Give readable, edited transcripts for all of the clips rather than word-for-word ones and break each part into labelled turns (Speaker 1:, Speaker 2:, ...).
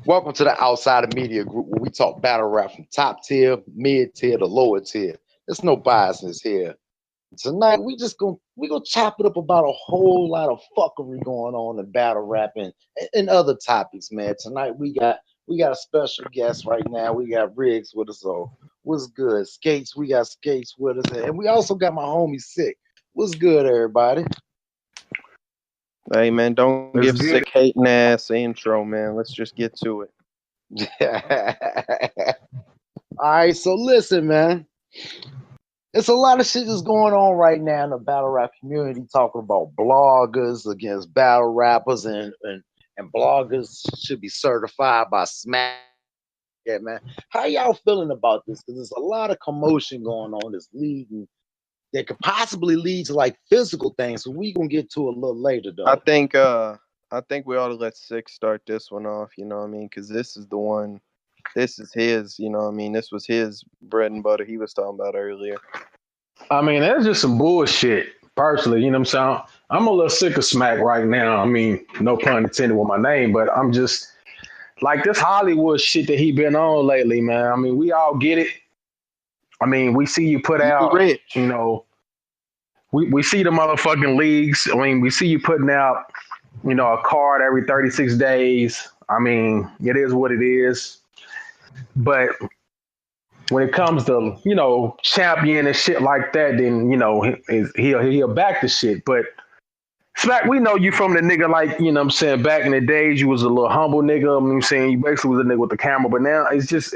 Speaker 1: Welcome to the Outsider Media Group, where we talk battle rap from top tier, mid tier to lower tier. There's no biasness here. Tonight we gonna chop it up about a whole lot of fuckery going on in battle rap and other topics, man. Tonight we got a special guest right now. We got Riggs with us. So what's good? Skates, we got Skates with us, and we also got my homie Sick. What's good, everybody?
Speaker 2: Hey man, don't give
Speaker 3: Let's
Speaker 2: sick
Speaker 3: get it.
Speaker 2: hating ass intro, man. Let's just get to it.
Speaker 1: All right, so listen, man. It's a lot of shit that's going on right now in the battle rap community, talking about bloggers against battle rappers, and bloggers should be certified by Smack. Yeah, man. How y'all feeling about this? Because there's a lot of commotion going on that's leading that could possibly lead to like physical things. So we gonna get to a little later,
Speaker 2: I
Speaker 1: though.
Speaker 2: think uh I think we ought to let Six start this one off, you know what I mean? Cause this is the one this is his, you know what I mean? This was his bread and butter he was talking about earlier.
Speaker 3: I mean, that's just some bullshit. Personally, you know what I'm saying? I'm a little sick of smack right now. I mean, no pun intended with my name, but I'm just like this Hollywood shit that he been on lately, man. I mean, we all get it. I mean, we see you put
Speaker 2: You
Speaker 3: out, you
Speaker 2: rich.
Speaker 3: know, we see the motherfucking leagues. I mean, we see you putting out, a card every 36 days. I mean, it is what it is. But when it comes to champion and shit like that, then he'll back the shit. But Smack, we know you from the nigga like what I'm saying, back in the days you was a little humble nigga. I'm saying you basically was a nigga with the camera, but now it's just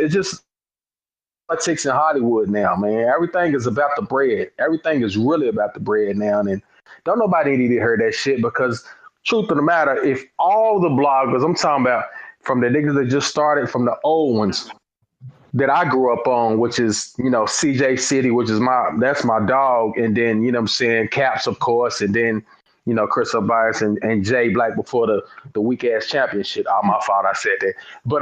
Speaker 3: politics in Hollywood now, man. Everything is about the bread. Everything is really about the bread now, and don't nobody need to hear that shit because truth of the matter, if all the bloggers I'm talking about from the niggas that just started from the old ones that I grew up on, which is, CJ City, which is that's my dog. And then, what I'm saying, Caps, of course. And then, Chris Bias and Jay Black before the weak ass championship. Oh, my fault. I said that. But,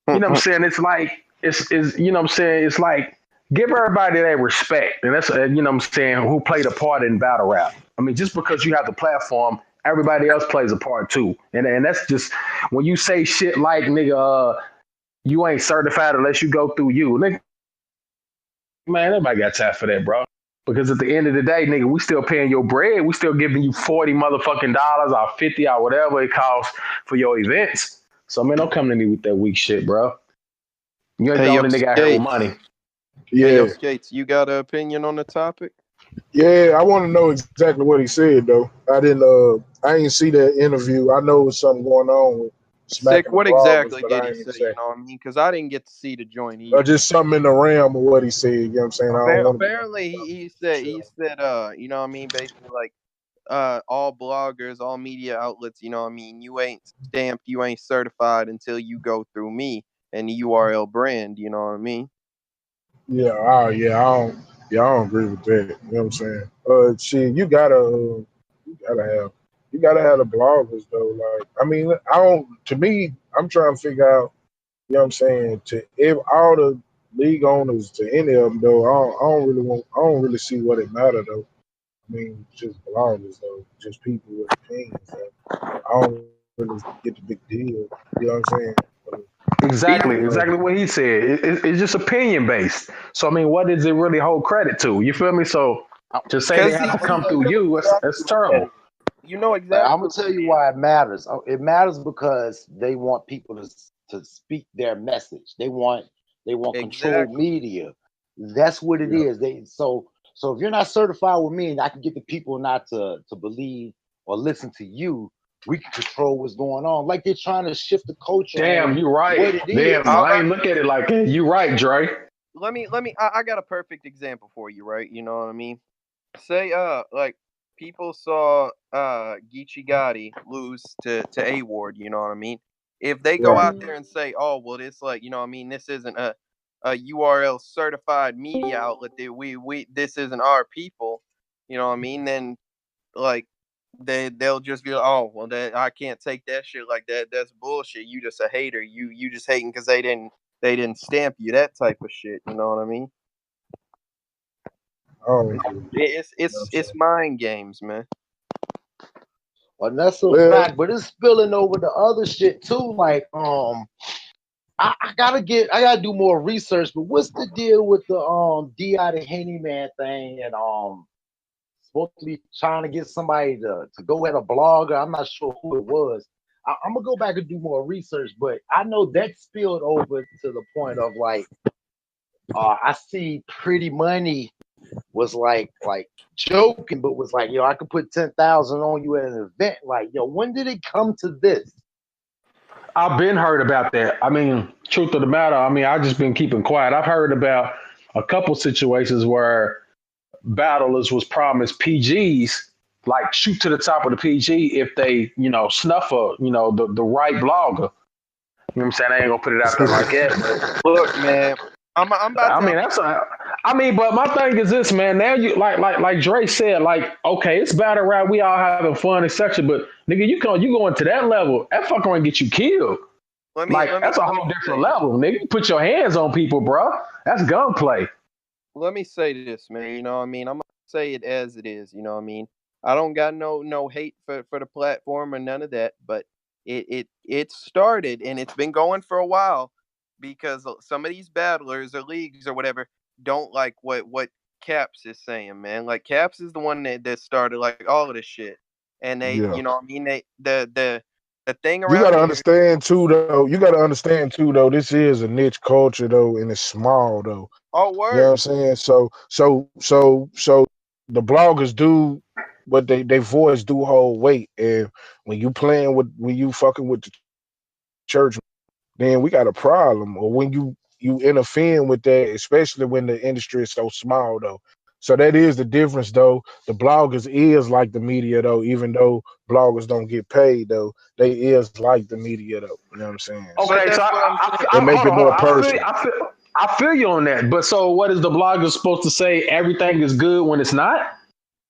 Speaker 3: what I'm saying? It's like, what I'm saying? It's like, give everybody that respect. And that's, what I'm saying, who played a part in battle rap. I mean, just because you have the platform, everybody else plays a part too. And that's just, when you say shit like, nigga, you ain't certified unless you go through you. Nigga, man, nobody got time for that, bro. Because at the end of the day, nigga, we still paying your bread. We still giving you 40 motherfucking dollars or 50 or whatever it costs for your events. So, man, don't come to me with that weak shit, bro. You ain't
Speaker 2: Hey
Speaker 3: the
Speaker 2: yo,
Speaker 3: only nigga out here with money.
Speaker 2: Skates. Hey yo,
Speaker 4: Yeah,
Speaker 2: Skates, you got an opinion on the topic?
Speaker 4: yeah. I want to know exactly what he said though. I didn't see that interview. I know it's something going on with
Speaker 2: Sick,
Speaker 4: smacking the
Speaker 2: what
Speaker 4: bloggers,
Speaker 2: exactly
Speaker 4: but
Speaker 2: did
Speaker 4: I
Speaker 2: he
Speaker 4: ain't
Speaker 2: say, you
Speaker 4: say.
Speaker 2: know what I mean? Because I didn't get to see the joint
Speaker 4: Or
Speaker 2: either.
Speaker 4: just something in the realm of what he said. You know what I'm saying? I don't want to be
Speaker 2: Apparently he
Speaker 4: sure.
Speaker 2: said you know what I mean, basically like all bloggers, all media outlets, you know what I mean, you ain't stamped, you ain't certified until you go through me and the URL brand, you know what I mean?
Speaker 4: Yeah, I don't agree with that. You know what I'm saying? Shit, you gotta have, you gotta have the bloggers though. Like, I mean, I don't. To me, I'm trying to figure out. You know what I'm saying? All the league owners, to any of them though, I don't really see what it matter though. I mean, just bloggers though, just people with opinions. So I don't really get the big deal. You know what I'm saying? But,
Speaker 3: Exactly,
Speaker 4: uh,
Speaker 3: exactly what he said. It's just opinion based. So, I mean, what does it really hold credit to? You feel me? So, to say they
Speaker 2: Because
Speaker 3: have to
Speaker 2: you
Speaker 3: come
Speaker 2: know,
Speaker 3: through you, that's terrible.
Speaker 2: you know
Speaker 1: I'm
Speaker 2: exactly
Speaker 1: gonna tell
Speaker 2: what it
Speaker 1: you
Speaker 2: is.
Speaker 1: why it matters. It matters because they want people to speak their message. They want controlled
Speaker 2: Exactly.
Speaker 1: media. That's what it
Speaker 4: yeah,
Speaker 1: is. So if you're not certified with me, and I can get the people not to believe or listen to you, we can control what's going on. Like they're trying to shift the culture on
Speaker 3: Damn, you right.
Speaker 1: what it
Speaker 3: Damn,
Speaker 1: is.
Speaker 2: All
Speaker 3: I
Speaker 2: right.
Speaker 3: ain't look at it like that. You right, Dre.
Speaker 2: I got a perfect example for you, right? You know what I mean? Say like people saw Geechee Gotti lose to A Ward, you know what I mean? If they go
Speaker 4: right.
Speaker 2: out there and say, "Oh, well, this like, you know what I mean, this isn't a URL certified media outlet that we this isn't our people," you know what I mean? Then like they'll just be like, "Oh, well, that I can't take that shit like that. That's bullshit. You just a hater. You just hating because they didn't stamp you. That type of shit. You know what I mean?
Speaker 4: I don't
Speaker 2: It's
Speaker 4: agree with that.
Speaker 2: it's
Speaker 4: You know what
Speaker 2: it's,
Speaker 4: I'm
Speaker 2: it's
Speaker 4: saying?
Speaker 2: mind games, man.
Speaker 1: And that's a
Speaker 4: Well,
Speaker 1: fact, but it's spilling over to other shit too. Like, I gotta do more research. But what's the deal with the Di the Handyman thing and supposed to be trying to get somebody to go at a blogger? I'm not sure who it was. I'm gonna go back and do more research, but I know that spilled over to the point of like, I see Pretty Money was like joking, but was like, yo, I could put 10,000 on you at an event. Like, yo, when did it come to this?
Speaker 3: I've been heard about that. I mean, truth of the matter, I mean, I've just been keeping quiet. I've heard about a couple situations where battlers was promised PGs, like shoot to the top of the PG if they, snuff the right blogger. You know what I'm saying? I ain't gonna put it out there like that, but
Speaker 2: Look, man, I'm about
Speaker 3: I
Speaker 2: to.
Speaker 3: mean that's a. I mean, but my thing is this, man. Now you like Dre said, like okay, it's battle rap, we all having fun, etc. But nigga, you going to that level, that fucker gonna get you killed.
Speaker 2: Let me
Speaker 3: Like
Speaker 2: let me
Speaker 3: that's a
Speaker 2: let me
Speaker 3: whole different
Speaker 2: say
Speaker 3: level, nigga. You put your hands on people, bro. That's gunplay.
Speaker 2: let me say this, man. You know what I mean? I'm gonna say it as it is. You know what I mean? I don't got no hate for the platform or none of that, but it started and it's been going for a while because some of these battlers or leagues or whatever don't like what Caps is saying, man. Like Caps is the one that started like all of this shit, and they,
Speaker 4: yeah.
Speaker 2: you know what I mean? They the thing
Speaker 4: You
Speaker 2: around
Speaker 4: gotta
Speaker 2: here.
Speaker 4: understand too, though. You gotta understand too, though. This is a niche culture, though, and it's small, though.
Speaker 2: Oh,
Speaker 4: You know what I'm
Speaker 2: word.
Speaker 4: saying? So the bloggers do, but they voice do hold weight. And when you fucking with the church, then we got a problem. Or when you interfere with that, especially when the industry is so small, though. So that is the difference, though. The bloggers is like the media, though. Even though bloggers don't get paid, though, they is like the media, though. You know what I'm saying?
Speaker 2: But
Speaker 3: Okay, so
Speaker 2: that's what I'm saying.
Speaker 4: They make
Speaker 3: hold
Speaker 4: it
Speaker 3: on, hold
Speaker 4: more
Speaker 3: on.
Speaker 4: personal.
Speaker 3: I feel you on that. But so, what is the blogger supposed to say? Everything is good when it's not.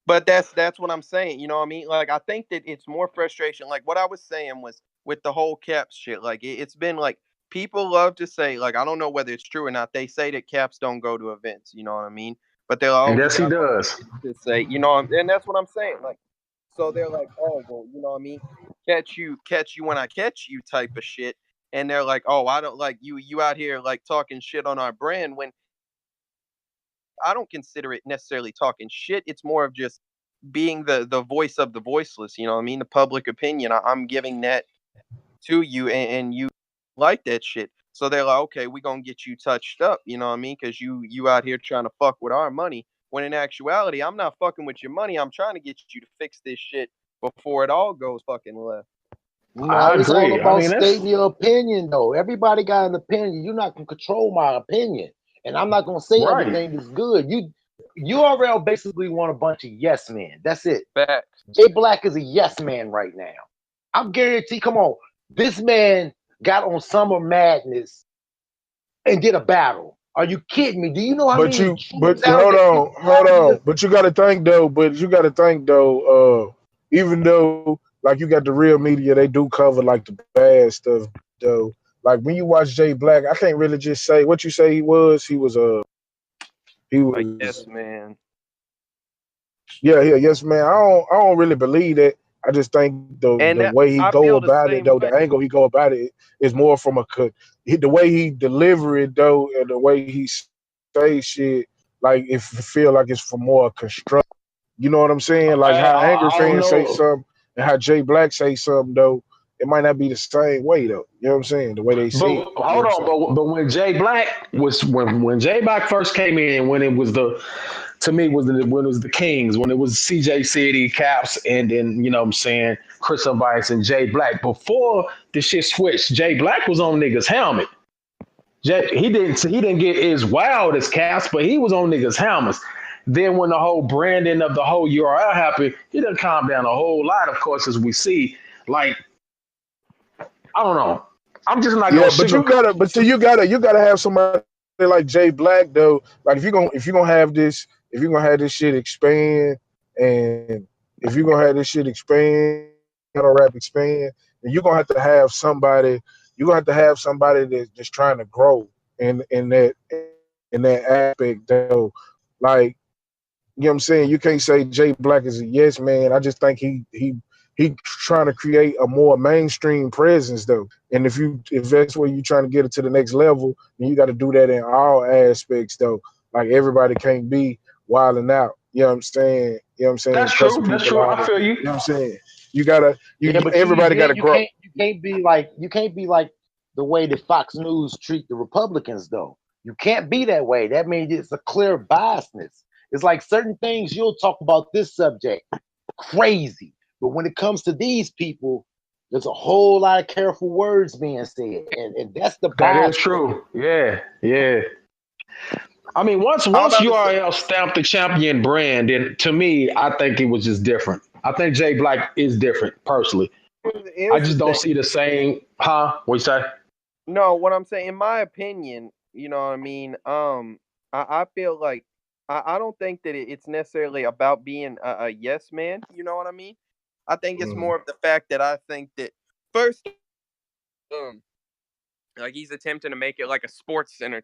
Speaker 2: But that's what I'm saying. You know what I mean? Like I think that it's more frustration. Like what I was saying was with the whole Caps shit. Like it's been like people love to say, like I don't know whether it's true or not. They say that Caps don't go to events. You know what I mean? But they're like, oh, he
Speaker 3: Yes, he
Speaker 2: got on
Speaker 3: does.
Speaker 2: to say, and that's what I'm saying. Like so they're like, oh well, you know what I mean? Catch you when I catch you type of shit. And they're like, oh, I don't like you out here like talking shit on our brand when I don't consider it necessarily talking shit. It's more of just being the voice of the voiceless. You know what I mean? The public opinion. I'm giving that to you, and you like that shit. So they're like, okay, we gonna get you touched up. You know what I mean? Because you out here trying to fuck with our money. When in actuality, I'm not fucking with your money. I'm trying to get you to fix this shit before it all goes fucking left.
Speaker 1: No,
Speaker 3: I
Speaker 1: it's all
Speaker 3: agree. I
Speaker 1: about
Speaker 3: mean, that's
Speaker 1: stating your opinion, though. Everybody got an opinion. You're not gonna control my opinion, and I'm not gonna say
Speaker 3: right.
Speaker 1: everything is good. You URL basically want a bunch of yes men. That's it.
Speaker 2: Facts.
Speaker 1: Jay Black is a yes man right now. I'm guaranteed. Come on, this man got on Summer Madness and did a battle. Are you kidding me? Do you know how many true
Speaker 4: But
Speaker 1: talented people
Speaker 4: hold
Speaker 1: out here?
Speaker 4: on. But you got to think though. Even though like you got the real media, they do cover like the bad stuff though. Like when you watch Jay Black, I can't really just say what you say he was. He
Speaker 2: Like
Speaker 4: was
Speaker 2: yes, man.
Speaker 4: yeah, yes, man. I don't really believe that. I just think the
Speaker 2: And that,
Speaker 4: way he
Speaker 2: I
Speaker 4: go
Speaker 2: feel the
Speaker 4: about it,
Speaker 2: same
Speaker 4: though,
Speaker 2: way.
Speaker 4: the angle he go about it is more from the way he deliver it, though, and the way he say shit. Like if it feel like it's for more construct. You know what I'm saying? Like how Angry
Speaker 3: I don't
Speaker 4: fans say
Speaker 3: know.
Speaker 4: something and how Jay Black say something though. It might not be the same way though. You know what I'm saying? The way they
Speaker 3: But
Speaker 4: say it. You know
Speaker 3: hold
Speaker 4: what I'm
Speaker 3: on,
Speaker 4: saying?
Speaker 3: but when Jay Black was when Jay Black first came in, when it was the to me was when it was the Kings, when it was CJ City, Caps, and then you know what I'm saying Chris Vice and Jay Black. Before the shit switched, Jay Black was on niggas helmet. He didn't get as wild as Caps, but he was on niggas helmets. Then when the whole branding of the whole URL happened, he done calmed down a whole lot, of course, as we see. Like, I don't know. I'm just not gonna
Speaker 4: Yeah, but
Speaker 3: sugarcoat.
Speaker 4: you gotta have somebody like Jay Black though. Like if you're gonna have this shit expand and if you're gonna have this shit expand, battle rap expand, then you're gonna have to have somebody that's just trying to grow in that aspect though. Like, you know what I'm saying? You can't say Jay Black is a yes man. I just think he he trying to create a more mainstream presence though. And if that's where you're trying to get it to the next level, then you got to do that in all aspects though. Like everybody can't be wilding out. You know what I'm saying? You know what I'm saying?
Speaker 3: That's
Speaker 4: Cussing
Speaker 3: true. That's
Speaker 4: people
Speaker 3: true.
Speaker 4: out.
Speaker 3: I feel you.
Speaker 4: You know what I'm saying? You gotta
Speaker 1: Yeah, but
Speaker 4: everybody gotta grow.
Speaker 1: you can't be like the way that Fox News treat the Republicans though. You can't be that way. That means it's a clear biasness. It's like certain things you'll talk about this subject crazy, but when it comes to these people, there's a whole lot of careful words being said, and that's the
Speaker 3: That is
Speaker 1: bias.
Speaker 3: true. Yeah, yeah. I mean,
Speaker 2: I'm
Speaker 3: once
Speaker 2: about to say,
Speaker 3: URL stamped the champion brand, then to me, I think it was just different. I think Jay Black is different personally. I
Speaker 2: here's the
Speaker 3: just don't
Speaker 2: thing.
Speaker 3: see the same. Huh? What you say?
Speaker 2: No, what I'm saying, in my opinion, you know what I mean. I feel like I don't think that it's necessarily about being a yes man. You know what I mean? I think it's
Speaker 4: Mm,
Speaker 2: more of the fact that I think that first, um, like he's attempting to make it like a sports center type of deal.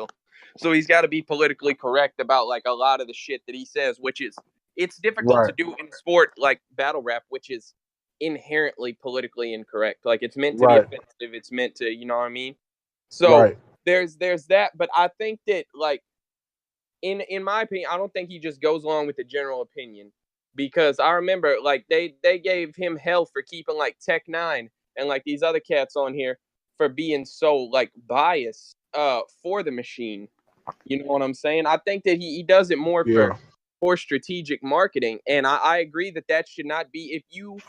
Speaker 2: So he's got to be politically correct about like a lot of the shit that he says, which is it's difficult to
Speaker 4: right,
Speaker 2: do in sport like battle rap, which is inherently politically incorrect. Like it's meant to be
Speaker 4: right,
Speaker 2: offensive. It's meant to, you know what I mean? So
Speaker 4: right.
Speaker 2: there's that, but I think that like in my opinion, I don't think he just goes along with the general opinion because I remember like they gave him hell for keeping like Tech Nine and like these other cats on here for being so like biased for the machine. You know what I'm saying? I think that he does it more
Speaker 4: Yeah,
Speaker 2: for strategic marketing, and I agree that that should not be if you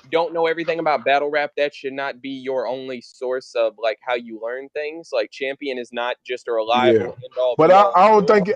Speaker 2: don't know everything about battle rap, that should not be your only source of like how you learn things. Like Champion is not just a
Speaker 4: yeah.
Speaker 2: reliable end all
Speaker 4: But
Speaker 2: be all.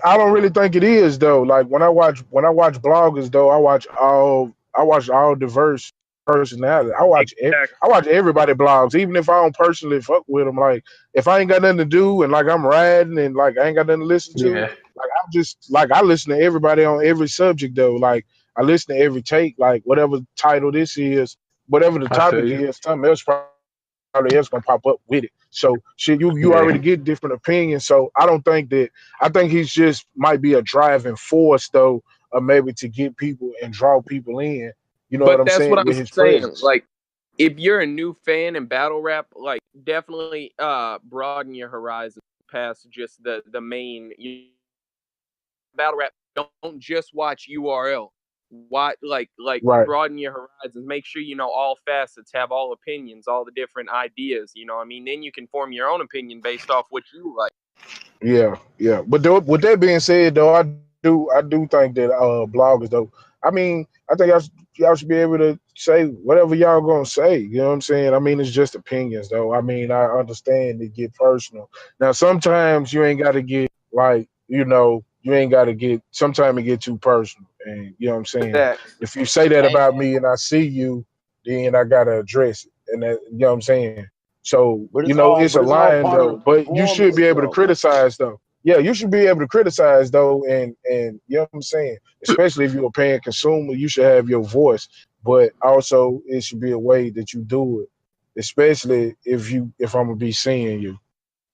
Speaker 4: I don't really think it is though. Like when I watch bloggers though, I watch all diverse personality.
Speaker 2: Exactly.
Speaker 4: I watch everybody blogs, even if I don't personally fuck with them. Like if I ain't got nothing to do and like I'm riding and like I ain't got nothing to listen to,
Speaker 3: Yeah,
Speaker 4: like I'm just like I listen to everybody on every subject though. Like I listen to every take, like whatever title this is, whatever the
Speaker 3: I feel
Speaker 4: topic
Speaker 3: you.
Speaker 4: is, something else probably else gonna pop up with it. So shit, you
Speaker 3: Yeah,
Speaker 4: already get different opinions. So I don't think that I think he's just might be a driving force though, or maybe to get people and draw people in. You know what
Speaker 2: But
Speaker 4: I'm
Speaker 2: that's what
Speaker 4: saying
Speaker 2: I'm
Speaker 4: with his
Speaker 2: saying.
Speaker 4: presence.
Speaker 2: Like if you're a new fan in battle rap, like definitely broaden your horizons past just the main battle rap. Don't just watch URL. Watch like
Speaker 4: Right.
Speaker 2: broaden your horizons. Make sure you know all facets, have all opinions, all the different ideas. You know what I mean? Then you can form your own opinion based off what you like.
Speaker 4: Yeah, yeah. But with that being said, though, I do think that bloggers though. I mean, I think y'all should be able to say whatever y'all gonna say. You know what I'm saying? I mean, it's just opinions though. I mean, I understand it get personal. Now, sometimes you ain't got to get like you ain't got to get. Sometimes it get too personal, and you know what I'm saying.
Speaker 2: Facts.
Speaker 4: If you say that
Speaker 1: Hey
Speaker 4: about
Speaker 1: man,
Speaker 4: me and I see you, then I gotta address it, and that, you know what I'm saying. So it's a
Speaker 1: but it's all
Speaker 4: line
Speaker 1: part of the
Speaker 4: though, but you should
Speaker 1: performance
Speaker 4: be able to
Speaker 1: though.
Speaker 4: criticize though. Yeah, you should be able to criticize though, and you know what I'm saying. Especially if you're a paying consumer, you should have your voice. But also, it should be a way that you do it. Especially if I'm gonna be seeing you.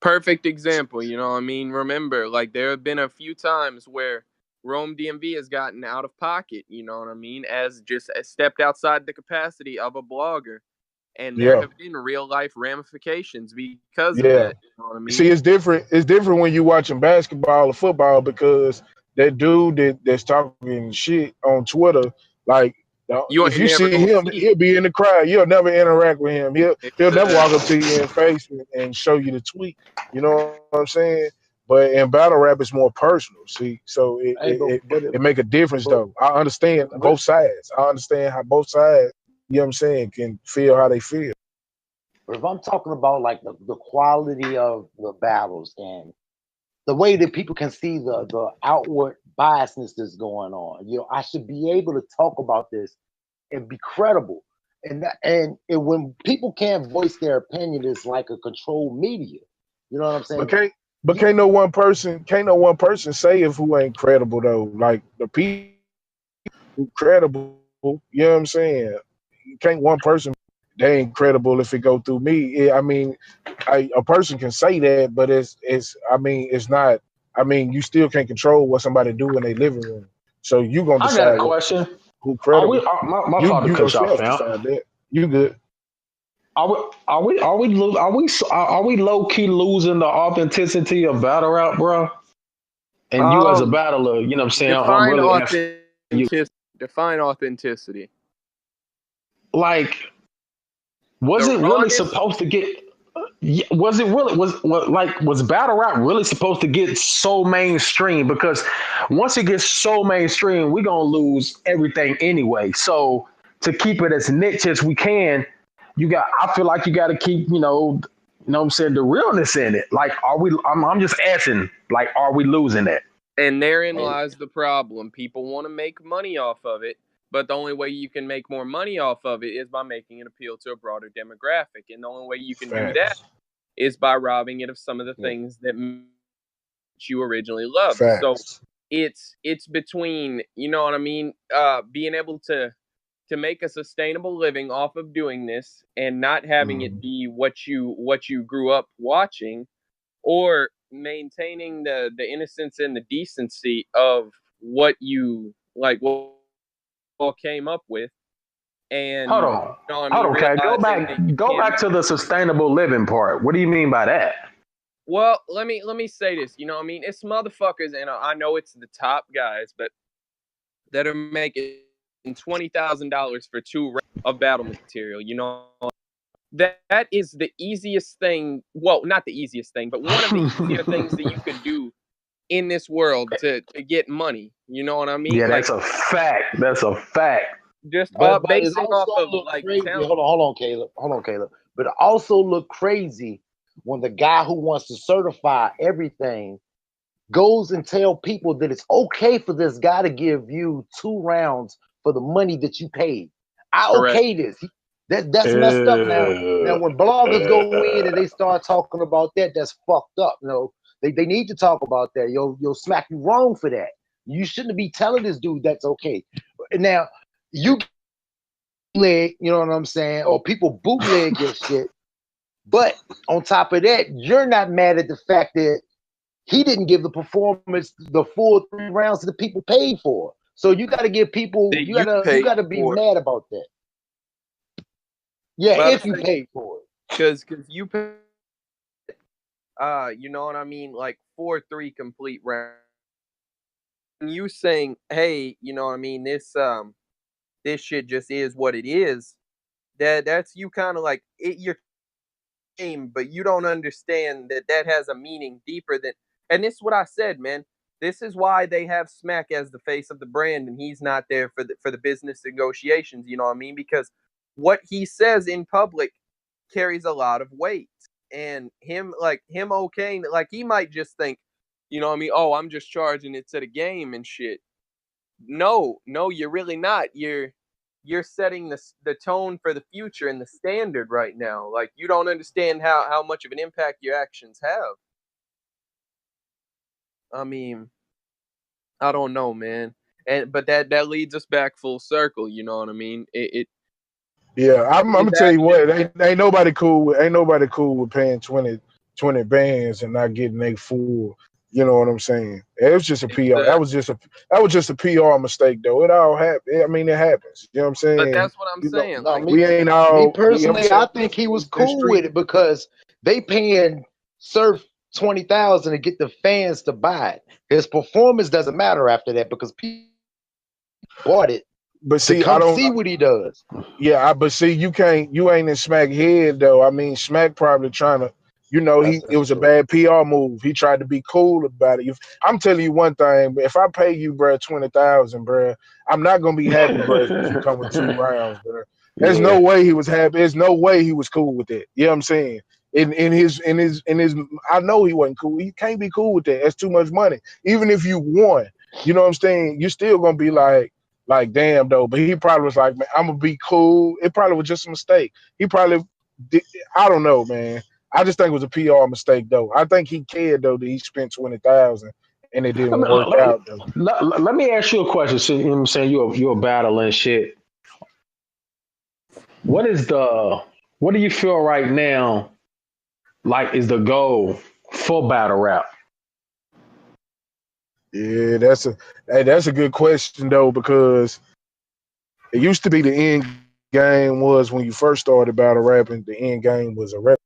Speaker 2: Perfect example, you know what I mean? Remember, like there have been a few times where Rome DMV has gotten out of pocket, you know what I mean, as just stepped outside the capacity of a blogger. And there
Speaker 4: Yeah,
Speaker 2: have been real life ramifications because of
Speaker 4: yeah.
Speaker 2: that, you know what I mean?
Speaker 4: See, it's different. It's different when you watching basketball or football because that dude that's talking shit on Twitter, like
Speaker 2: You
Speaker 4: if
Speaker 2: ain't
Speaker 4: you
Speaker 2: never
Speaker 4: see
Speaker 2: gonna
Speaker 4: him,
Speaker 2: see
Speaker 4: he'll be in the crowd. You'll never interact with him. He'll never walk up
Speaker 2: it.
Speaker 4: to you in face and show you the tweet. You know what I'm saying? But in battle rap, it's more personal. See, so
Speaker 1: Hey,
Speaker 4: it make a difference
Speaker 1: but
Speaker 4: though. I understand
Speaker 1: but
Speaker 4: both sides. I understand how both sides, you know what I'm saying, can feel how they feel.
Speaker 1: but if I'm talking about like the quality of the battles and the way that people can see the outward biasness that's going on, I should be able to talk about this and be credible. And when people can't voice their opinion, it's like a controlled media. You know what I'm
Speaker 4: But
Speaker 1: saying?
Speaker 4: can't but
Speaker 1: You
Speaker 4: can't no one person say if who ain't credible though. Like the people who credible, you know what I'm saying? Can't one person they ain't credible if it go through me. I mean, a person can say that, but it's I mean it's not. I mean, you still can't control what somebody do in their living room. So you gonna
Speaker 3: I got a
Speaker 4: decide what.
Speaker 3: question.
Speaker 4: who
Speaker 3: Are we?
Speaker 4: credible.
Speaker 3: My
Speaker 4: You
Speaker 3: fault to
Speaker 4: you
Speaker 3: cut y'all,
Speaker 4: yourself
Speaker 3: fam.
Speaker 4: decide that. You good.
Speaker 3: Are we low key losing the authenticity of battle rap, bro? And you as a
Speaker 2: Um,
Speaker 3: battler, you know what I'm saying? I'm
Speaker 2: define
Speaker 3: really asking you,
Speaker 2: authenticity. Define authenticity.
Speaker 3: like, was
Speaker 2: The
Speaker 3: it really
Speaker 2: rawness.
Speaker 3: supposed to get? Was it really was battle rap really supposed to get so mainstream? Because once it gets so mainstream, we're gonna lose everything anyway. So to keep it as niche as we can, I feel like you got to keep, what I'm saying, the realness in it. Like, are we? I'm just asking, like, are we losing that?
Speaker 2: And therein lies the problem. People want to make money off of it, but the only way you can make more money off of it is by making it appeal to a broader demographic. And the only way you can do that
Speaker 4: Facts.
Speaker 2: is by robbing it of some of the
Speaker 1: Yeah.
Speaker 2: things that you originally loved. So
Speaker 4: Facts.
Speaker 2: it's between, you know what I mean, being able to make a sustainable living off of doing this and not having it be what you grew up watching, or maintaining the innocence and the decency of what you like what all came up with,
Speaker 3: Hold
Speaker 2: and
Speaker 3: on,
Speaker 2: you know what I
Speaker 3: hold
Speaker 2: mean,
Speaker 3: on, okay.
Speaker 2: realizing that you
Speaker 3: Go
Speaker 2: can't.
Speaker 3: back to the sustainable living part. What do you mean by that?
Speaker 2: Well, let me say this, you know what I mean, it's motherfuckers, and I know it's the top guys, but that are making $20,000 for 2 rounds of battle material, you know. That is the easiest thing, well, not the easiest thing, but one of the easier things that you could do in this world to get money. You know what I mean?
Speaker 3: Yeah,
Speaker 2: Like,
Speaker 3: that's a fact. That's a fact.
Speaker 2: just
Speaker 1: But it
Speaker 2: basing off
Speaker 1: also
Speaker 2: of
Speaker 1: look
Speaker 2: like
Speaker 1: crazy.
Speaker 2: talent.
Speaker 1: Hold on, Caleb. But it also look crazy when the guy who wants to certify everything goes and tell people that it's okay for this guy to give you 2 rounds for the money that you paid. I
Speaker 2: Correct.
Speaker 1: okay this. That's messed up now. Now when bloggers go in and they start talking about that, that's fucked up. They need to talk about that. You'll smack you wrong for that. You shouldn't be telling this dude that's okay. Now you leg, you know what I'm saying, or people bootleg your shit. But on top of that, you're not mad at the fact that he didn't give the performance the full 3 rounds that the people paid for. So you got to give people,
Speaker 2: That
Speaker 1: you
Speaker 2: you
Speaker 1: gotta
Speaker 2: paid
Speaker 1: be
Speaker 2: for.
Speaker 1: mad about that. Yeah,
Speaker 2: About to
Speaker 1: if you
Speaker 2: say,
Speaker 1: paid for it.
Speaker 2: because you pay, you know what I mean, like 4-3 complete rounds. And you saying, hey, you know what I mean, this shit just is what it is. That's you kind of like it. You're game, but you don't understand that that has a meaning deeper than. And this is what I said, man. This is why they have Smack as the face of the brand, and he's not there for the business negotiations. You know what I mean? Because what he says in public carries a lot of weight, and him okaying, like he might just think, you know what I mean? Oh, I'm just charging it to the game and shit. No, no, you're really not. You're setting the tone for the future and the standard right now. Like, you don't understand how much of an impact your actions have. I mean, I don't know, man. And but that leads us back full circle. You know what I mean?
Speaker 4: Yeah, I'm
Speaker 2: His
Speaker 4: gonna tell you
Speaker 2: actions.
Speaker 4: what, ain't nobody cool with paying 20 bands and not getting a full. You know what I'm saying? It was just a PR.
Speaker 2: Exactly.
Speaker 4: That was just a PR mistake though. It all happened. I mean, it happens. You know what I'm
Speaker 2: But
Speaker 4: saying?
Speaker 2: that's what I'm
Speaker 4: You know,
Speaker 2: saying.
Speaker 1: No,
Speaker 2: Like,
Speaker 1: me
Speaker 4: we ain't
Speaker 1: me
Speaker 4: all. You know what I'm
Speaker 1: personally,
Speaker 4: saying?
Speaker 1: I think he was
Speaker 4: They
Speaker 1: cool with
Speaker 4: street.
Speaker 1: it because they paying Surf 20,000 to get the fans to buy it. His performance doesn't matter after that because people bought it
Speaker 4: But
Speaker 1: to
Speaker 4: see, I
Speaker 1: come
Speaker 4: don't.
Speaker 1: see what he does.
Speaker 4: Yeah, but see, you ain't in Smack head though. I mean, Smack probably trying to, it
Speaker 1: That's
Speaker 4: was a
Speaker 1: true.
Speaker 4: bad PR move. He tried to be cool about it. I'm telling you one thing, if I pay you, bro, 20,000, bro, I'm not gonna be happy, bro, if you come with 2 rounds, bro. There's no
Speaker 3: Yeah.
Speaker 4: way he was happy. There's no way he was cool with that. You know what I'm saying? In his, I know he wasn't cool. He can't be cool with that. That's too much money. Even if you won, you know what I'm saying? You're still gonna be like damn though, but he probably was like, man, I'm gonna be cool. It probably was just a mistake. He probably did, I don't know, man. I just think it was a PR mistake though. I think he cared though that he spent 20,000 and it
Speaker 3: Let
Speaker 4: didn't
Speaker 3: me,
Speaker 4: work out though.
Speaker 3: let me ask you a question. So, you know what I'm saying? You're a battle and shit. What is the what do you feel right now like is the goal for battle rap?
Speaker 4: Yeah, that's a good question though, because It used to be the end game was when you first started battle rapping, the end game was a rap.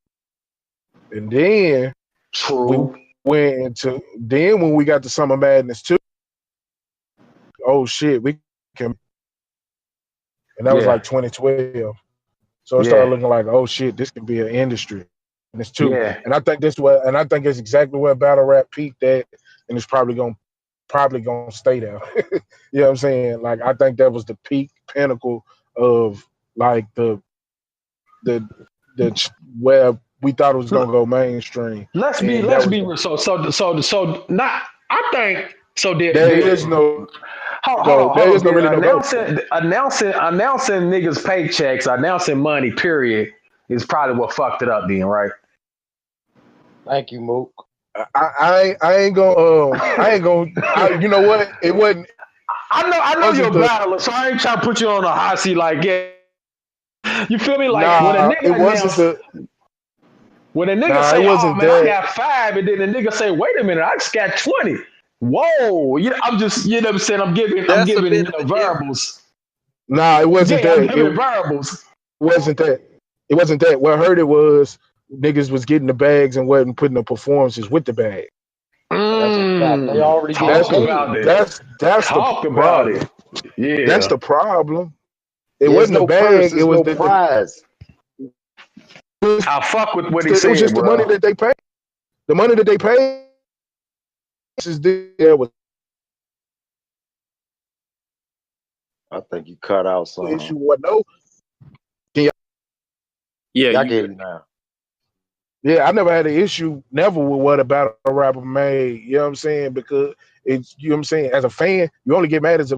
Speaker 4: And then
Speaker 3: True.
Speaker 4: we went into then when we got to Summer Madness 2, oh shit, we can, and that was
Speaker 3: Yeah.
Speaker 4: like 2012. So it started
Speaker 3: Yeah.
Speaker 4: looking like, oh shit, this can be an industry. And it's two.
Speaker 3: Yeah.
Speaker 4: And I think I think it's exactly where battle rap peaked at, and it's probably gonna stay there. You know what I'm saying? Like I think that was the peak pinnacle of like the where we thought it was gonna go mainstream. And that
Speaker 3: Let's
Speaker 4: was
Speaker 3: be real. So not. I think so.
Speaker 4: there is no there is no really no go.
Speaker 3: Announcing niggas paychecks, announcing money. Period is probably what fucked it up. Then right.
Speaker 1: Thank you, Mook.
Speaker 4: I ain't gonna you know what? It wasn't
Speaker 3: I know you're a
Speaker 4: the
Speaker 3: battler, so I ain't trying to put you on a hot seat. Like, yeah, you feel me? Like when a
Speaker 4: nah, it
Speaker 3: nigga
Speaker 4: wasn't
Speaker 3: announce,
Speaker 4: the
Speaker 3: when a nigga
Speaker 4: nah, it
Speaker 3: say, "Oh
Speaker 4: wasn't
Speaker 3: man, I
Speaker 4: that.
Speaker 3: got 5," and then the nigga say, "Wait a minute, I just got 20." Whoa, yeah, I'm just, you know what I'm saying? I'm
Speaker 2: That's a
Speaker 3: giving,
Speaker 2: bit of a difference.
Speaker 3: variables.
Speaker 4: Nah, it wasn't
Speaker 3: Yeah, I'm
Speaker 4: that.
Speaker 3: giving variables.
Speaker 4: Wasn't that. It wasn't that. What I heard it was niggas was getting the bags and wasn't putting the performances with the bag.
Speaker 1: That's a fact. They already getting
Speaker 3: Talk
Speaker 4: That's
Speaker 1: paid.
Speaker 3: about it.
Speaker 4: that's the
Speaker 3: Talk about
Speaker 4: problem.
Speaker 3: it.
Speaker 4: That's
Speaker 3: Yeah.
Speaker 4: the problem. It
Speaker 1: There's
Speaker 4: wasn't the
Speaker 1: no purse.
Speaker 4: bag. It
Speaker 1: There's
Speaker 4: was
Speaker 1: no prize.
Speaker 3: I fuck with what he
Speaker 4: it was
Speaker 3: said,
Speaker 4: just the money
Speaker 3: bro.
Speaker 4: that they paid. The money that they paid is there was
Speaker 1: I think you cut out
Speaker 4: no
Speaker 1: some.
Speaker 4: issue. What no? Can y'all-
Speaker 2: Yeah,
Speaker 1: Y'all
Speaker 2: you
Speaker 1: get
Speaker 2: good.
Speaker 1: it now.
Speaker 4: Yeah, I never had an issue never with what a battle rapper made. You know what I'm saying? Because it's you know what I'm saying. As a fan, you only get mad as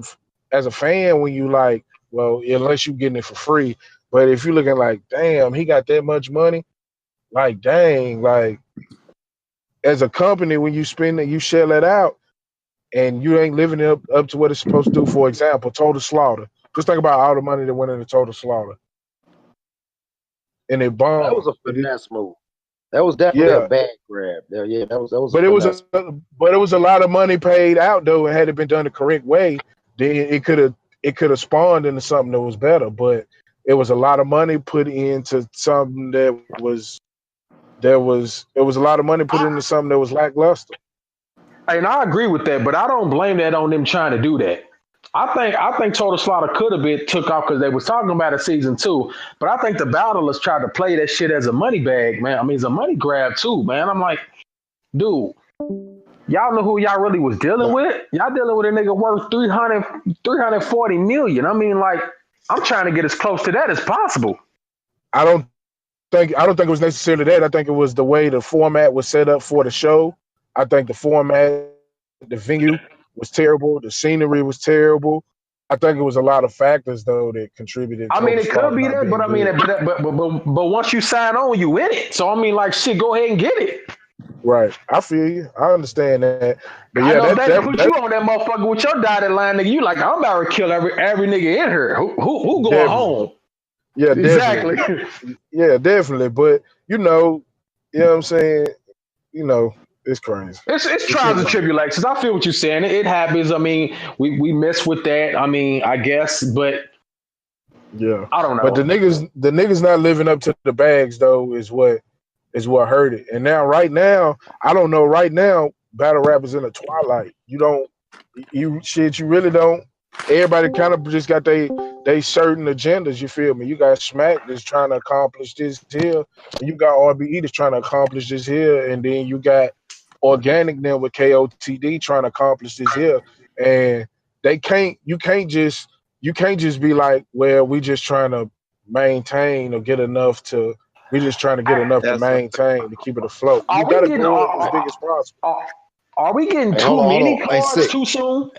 Speaker 4: a fan when you like. Well, unless you getting it for free. But if you're looking like, damn, he got that much money. Like, dang, like as a company, when you spend it, you shell it out, and you ain't living up to what it's supposed to do. For example, Total Slaughter. Just think about all the money that went into Total Slaughter, and it
Speaker 1: That was
Speaker 4: bombed.
Speaker 1: a finesse move. That was definitely a
Speaker 4: Yeah,
Speaker 1: bag grab. Yeah, that was a
Speaker 4: but
Speaker 1: finesse.
Speaker 4: it was a lot of money paid out though, and had it been done the correct way, then it could have spawned into something that was better. But it was a lot of money put into something it was a lot of money put into something that was lackluster.
Speaker 3: And I agree with that, but I don't blame that on them trying to do that. I think Total Slaughter could have been took off because they was talking about a season 2, but I think the battlers tried to play that shit as a money bag, man. I mean, it's a money grab too, man. I'm like, dude, y'all know who y'all really was dealing
Speaker 4: Nah,
Speaker 3: with? Y'all dealing with a nigga worth 340 million. I mean, like, I'm trying to get as close to that as possible.
Speaker 4: I don't think it was necessarily that. I think it was the way the format was set up for the show. I think the format, the venue was terrible. The scenery was terrible. I think it was a lot of factors though that contributed
Speaker 3: I mean,
Speaker 4: towards
Speaker 3: it could
Speaker 4: Slaughter
Speaker 3: be
Speaker 4: not
Speaker 3: that, but
Speaker 4: being
Speaker 3: I mean,
Speaker 4: good.
Speaker 3: but once you sign on, you in it. So I mean, like, shit, go ahead and get it.
Speaker 4: Right. I feel you. I understand that. But
Speaker 3: I
Speaker 4: yeah,
Speaker 3: know if
Speaker 4: that
Speaker 3: they
Speaker 4: that
Speaker 3: put you
Speaker 4: that
Speaker 3: on that motherfucker with your dotted line, nigga, you like, I'm about to kill every nigga in here. Who going
Speaker 4: definitely.
Speaker 3: home?
Speaker 4: Yeah,
Speaker 3: Exactly.
Speaker 4: definitely. Yeah, definitely. But you know what I'm saying? You know, it's crazy.
Speaker 3: It's
Speaker 4: This shit
Speaker 3: trials and
Speaker 4: crazy.
Speaker 3: tribulations. I feel what you're saying. It happens. I mean, we mess with that. I mean, I guess, but
Speaker 4: Yeah.
Speaker 3: I don't
Speaker 4: But
Speaker 3: know.
Speaker 4: the niggas not living up to the bags though is what hurt it. And now right now, I don't know, right now, battle rap is in the twilight. You really don't. Everybody kind of just got they certain agendas, you feel me? You got Smack that's trying to accomplish this here, and you got RBE that's trying to accomplish this here, and then you got Organic now with KOTD trying to accomplish this here. And they can't you can't just be like, well, we just trying to maintain or get enough to we just trying to get enough to
Speaker 2: That's a
Speaker 4: maintain to keep it afloat. You
Speaker 3: Are we
Speaker 4: gotta
Speaker 3: getting
Speaker 4: grow as big as possible.
Speaker 3: are, are we getting
Speaker 1: Hey, hold
Speaker 3: too
Speaker 1: on,
Speaker 3: many
Speaker 1: hold on. Hey,
Speaker 3: cards
Speaker 1: sick.
Speaker 3: too soon?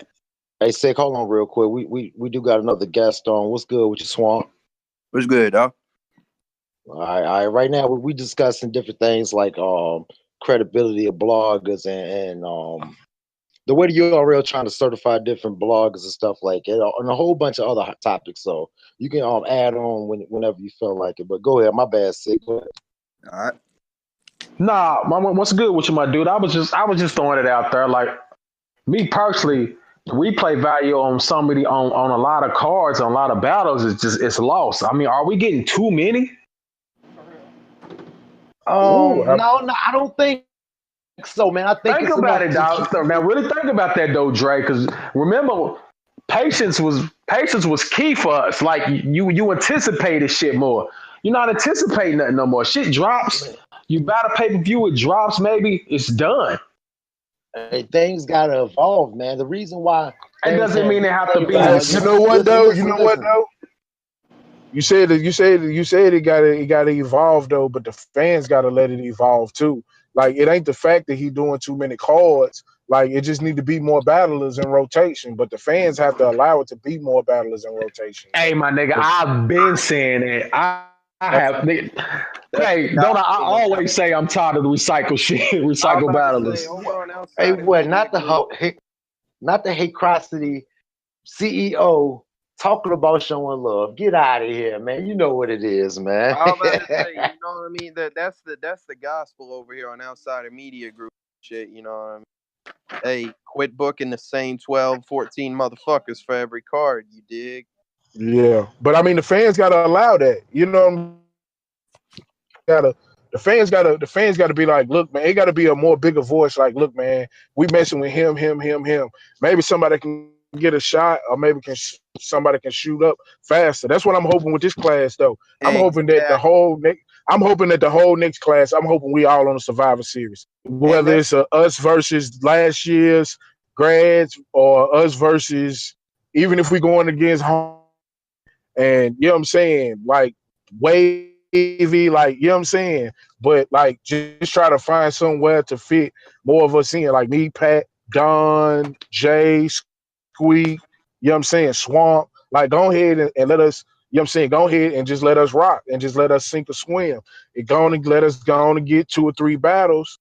Speaker 1: Hey, sick. Hold on, real quick. We do got another guest on. What's good with you, Swamp?
Speaker 2: What's good, dog?
Speaker 1: All right, all right. Right now, we discussing different things like credibility of bloggers and the way the URL trying to certify different bloggers and stuff like it, and a whole bunch of other hot topics. So you can add on whenever you feel like it. But go ahead. My bad, sick. Go ahead.
Speaker 2: All right.
Speaker 3: Nah, what's good with you, my dude? I was just throwing it out there. Like, me personally, replay value on somebody on a lot of cards, on a lot of battles, it's lost. I mean, are we getting too many?
Speaker 4: Ooh,
Speaker 1: No, no, I don't think so, man. I think
Speaker 3: Think
Speaker 1: it's
Speaker 3: about
Speaker 1: enough
Speaker 3: it,
Speaker 1: to
Speaker 3: dog.
Speaker 1: keep.
Speaker 3: Now, really think about that, though, Dre. Because remember, patience was key for us. Like you anticipated shit more. You're not anticipating nothing no more. Shit drops. You buy the pay per view, it drops. Maybe it's done.
Speaker 1: Hey, things gotta evolve, man. The reason why
Speaker 3: It
Speaker 1: things
Speaker 3: doesn't
Speaker 1: have
Speaker 3: mean it have to
Speaker 1: replay
Speaker 3: be.
Speaker 4: you
Speaker 1: value.
Speaker 4: know what
Speaker 1: Listen,
Speaker 4: though? You
Speaker 1: listen,
Speaker 4: know what
Speaker 1: listen.
Speaker 4: though? You said it gotta evolve though, but the fans gotta let it evolve too. Like it ain't the fact that he doing too many cards. Like it just need to be more battlers in rotation. But the fans have to allow it to be more battlers in rotation
Speaker 3: Hey,
Speaker 4: though.
Speaker 3: my nigga,
Speaker 4: 'Cause
Speaker 3: I've been saying that. I
Speaker 4: that's
Speaker 3: have.
Speaker 2: That's the
Speaker 3: Hey, don't I
Speaker 2: gospel of
Speaker 3: always say I'm tired of the recycle shit,
Speaker 2: I was
Speaker 3: recycle
Speaker 2: about to say
Speaker 3: battlers.
Speaker 2: over on
Speaker 1: Hey,
Speaker 2: outside of
Speaker 1: what?
Speaker 2: media group.
Speaker 1: Not the Hatecrosity CEO talking about showing love. Get out of here, man. You know what it is, man.
Speaker 2: I was about to say, you know what I mean? That's the gospel over here on outside of media group shit, you know what I mean? Hey, quit booking the same 12, 14 motherfuckers for every card, you dig?
Speaker 4: yeah. But I mean the fans gotta allow that. You know what I'm gotta the fans gotta be like, look, man, it gotta be a more bigger voice. Like, look, man, we messing with him. Maybe somebody can get a shot, or maybe somebody can shoot up faster. That's what I'm hoping with this class, though.
Speaker 2: Exactly.
Speaker 4: I'm hoping that the whole next class. I'm hoping we all on the Survivor Series,
Speaker 2: And
Speaker 4: whether
Speaker 2: that's
Speaker 4: it's us versus last year's grads or us versus even if we going against home. And you know what I'm saying, like wavy, like you know what I'm saying. But like just try to find somewhere to fit more of us in, like me, Pat, Don, Jay, Squeak, you know what I'm saying, Swamp. Like go ahead and let us, you know what I'm saying, go ahead and just let us rock and just let us sink or swim. It go on and let us go on and get 2 or 3 battles.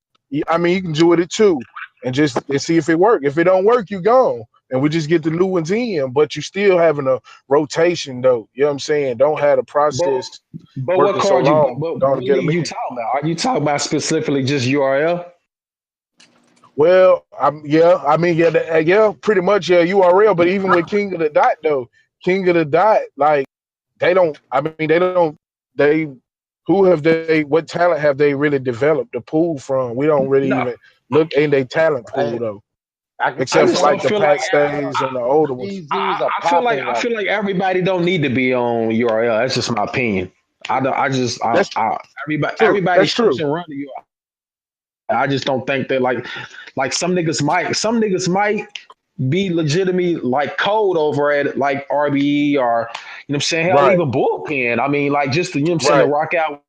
Speaker 4: I mean, you can do it at 2 and see if it work. If it don't work, you gone. And we just get the new ones in, but you still having a rotation though. You know what I'm saying? Don't have the
Speaker 3: But
Speaker 4: process
Speaker 3: but
Speaker 4: working
Speaker 3: what
Speaker 4: so
Speaker 3: card you?
Speaker 4: long.
Speaker 3: But
Speaker 4: Going to
Speaker 3: what
Speaker 4: get them
Speaker 3: league you
Speaker 4: in.
Speaker 3: talking about? Are you talking about specifically just URL?
Speaker 4: Well, I mean, yeah, pretty much, yeah, URL. But even with King of the Dot though, King of the Dot, like they don't. I mean, they don't. They who have they? What talent have they really developed the pool from? We don't really
Speaker 3: No,
Speaker 4: even look in their talent pool
Speaker 1: I,
Speaker 4: though,
Speaker 1: I can
Speaker 3: I
Speaker 1: say
Speaker 4: except for
Speaker 3: just
Speaker 1: one
Speaker 4: like
Speaker 3: don't
Speaker 4: the
Speaker 3: feel
Speaker 1: thing:
Speaker 3: like
Speaker 4: Pat Stays and the older ones.
Speaker 1: GZs are
Speaker 3: I feel like
Speaker 1: popping right.
Speaker 3: everybody don't need to be on URL. That's just my opinion. I don't. I just
Speaker 4: That's true.
Speaker 3: everybody
Speaker 4: That's
Speaker 3: shows
Speaker 4: true.
Speaker 3: and run to URL. I just don't think that like some niggas might be legitimately like cold over at like RBE or you know what I'm saying, hell
Speaker 4: Right.
Speaker 3: even bullpen. I mean like just to, you know what I'm saying, to
Speaker 4: Right.
Speaker 3: rock out.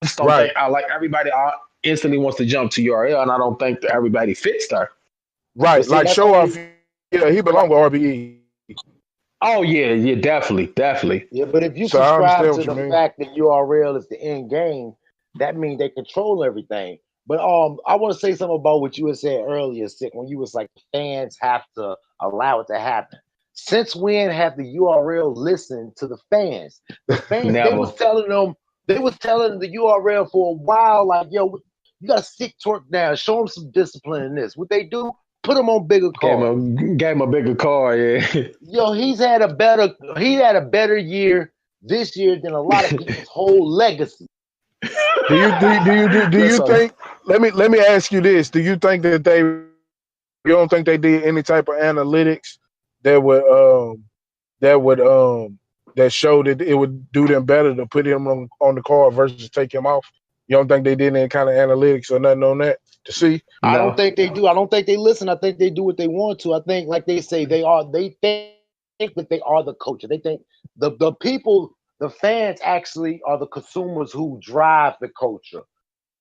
Speaker 3: I just don't think
Speaker 4: Right.
Speaker 3: I like everybody instantly wants to jump to URL and I don't think that everybody fits there.
Speaker 1: But
Speaker 4: Right.
Speaker 1: see,
Speaker 4: Like
Speaker 1: that's
Speaker 4: show off.
Speaker 1: only
Speaker 4: Yeah, he belong with RBE.
Speaker 3: Oh yeah, yeah, definitely.
Speaker 1: yeah. But if you
Speaker 4: So I understand
Speaker 1: subscribe
Speaker 4: what
Speaker 1: to
Speaker 4: you
Speaker 1: the
Speaker 4: mean.
Speaker 1: fact that URL is the end game, that means they control everything. But I want to say something about what you had said earlier, Sick, when you was like fans have to allow it to happen. Since when have the URL listened to the fans? The fans
Speaker 3: Never.
Speaker 1: they was telling the URL for a while, like, yo, you gotta stick torque down, show them some discipline in this. What they do, put them on bigger cards.
Speaker 3: Gave him a bigger car, yeah.
Speaker 1: Yo, he had a better year this year than a lot of people's whole legacy.
Speaker 4: Do you
Speaker 3: Listen,
Speaker 4: think? Let me ask you this. Do you think that you don't think they did any type of analytics that would that would that showed that it would do them better to put him on the card versus take him off? You don't think they did any kind of analytics or nothing on that to see?
Speaker 1: I don't
Speaker 3: no.
Speaker 1: think they do. I don't think they listen. I think they do what they want to. I think, like they say, they think that they are the culture. They think the people, the fans actually are the consumers who drive the culture.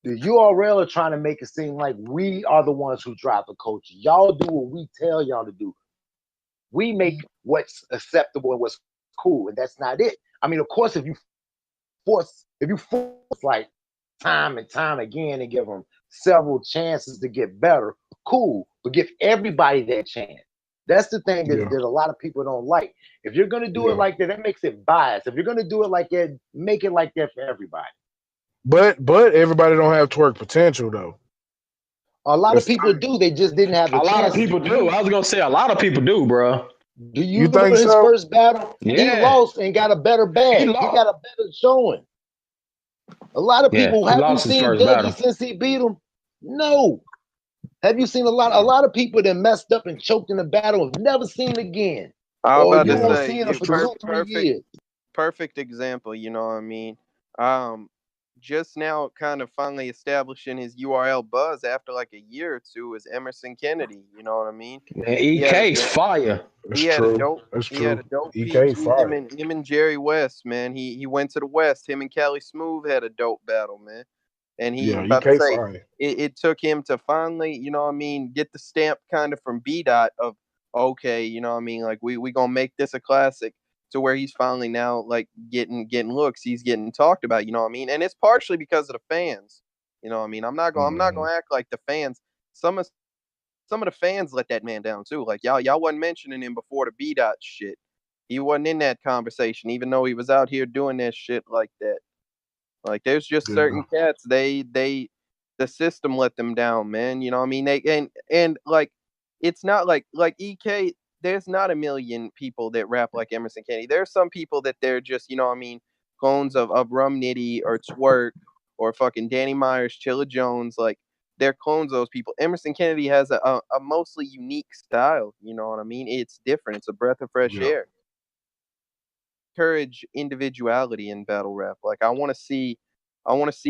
Speaker 1: The URL are trying to make it seem like we are the ones who drive the culture. Y'all do what we tell y'all to do. We make what's acceptable and what's cool, and that's not it. I mean, of course, if you force like time and time again and give them several chances to get better, cool. But give everybody that chance. That's the thing that,
Speaker 4: Yeah,
Speaker 1: that a lot of people don't like. If you're gonna do it
Speaker 4: yeah.
Speaker 1: like that, that makes it biased. If you're gonna do it like that, make it like that for everybody.
Speaker 4: But everybody don't have twerk potential though.
Speaker 1: A lot of
Speaker 4: It's
Speaker 1: people do. They just didn't have the
Speaker 3: A lot of
Speaker 1: chance.
Speaker 3: people do. I was gonna say a lot of people do, bro.
Speaker 1: Do you
Speaker 4: you
Speaker 1: remember
Speaker 4: think
Speaker 1: his
Speaker 4: so?
Speaker 1: first battle? He
Speaker 3: Yeah,
Speaker 1: lost and got a better
Speaker 3: he
Speaker 1: bag. He
Speaker 3: lost.
Speaker 1: got a better showing. A lot of
Speaker 3: Yeah,
Speaker 1: people
Speaker 3: he
Speaker 1: have you
Speaker 3: lost his
Speaker 1: seen
Speaker 3: first
Speaker 1: Dougie
Speaker 3: battle.
Speaker 1: since he beat him? No. Have you seen a lot of people that messed up and choked in the battle have never seen again?
Speaker 2: I'm
Speaker 1: Or
Speaker 2: about
Speaker 1: you
Speaker 2: to
Speaker 1: won't
Speaker 4: Yeah,
Speaker 2: say
Speaker 1: see them
Speaker 2: you
Speaker 1: for
Speaker 4: for sure.
Speaker 1: 2, 3 years.
Speaker 2: perfect example, you know what I mean? Um, just now kind of finally establishing his URL buzz after like a year or two is Emerson Kennedy, you know what I mean?
Speaker 3: Man,
Speaker 2: He had a
Speaker 3: EK's
Speaker 2: dope
Speaker 3: fire.
Speaker 4: It's true. It's
Speaker 2: he had a
Speaker 4: true.
Speaker 2: dope
Speaker 4: EK
Speaker 2: PG,
Speaker 4: fire.
Speaker 2: him and Jerry West, man. He went to the West. Him and Cali Smooth had a dope battle, man. And he
Speaker 4: Yeah,
Speaker 2: about to
Speaker 4: EK
Speaker 2: say
Speaker 4: fire.
Speaker 2: it took him to finally, you know what I mean, get the stamp kind of from B Dot of okay, you know what I mean, like we gonna make this a classic to where he's finally now like getting looks, he's getting talked about, you know what I mean? And it's partially because of the fans. You know what I mean? I'm not
Speaker 4: Hmm.
Speaker 2: gonna act like the fans some of the fans let that man down too. Like y'all wasn't mentioning him before the B Dot shit. He wasn't in that conversation, even though he was out here doing that shit like that. Like there's just
Speaker 4: Yeah,
Speaker 2: certain cats the system let them down, man. You know what I mean? They and like it's not like EK. There's not a million people that rap like Emerson Kennedy. There's some people that they're just you know what I mean clones of Rum Nitty or Twerk or fucking Danny Myers, Chilla Jones. Like they're clones of those people. Emerson Kennedy has a mostly unique style. You know what I mean? It's different. It's a breath of fresh
Speaker 4: yeah.
Speaker 2: air. Encourage individuality in battle rap. Like I want to see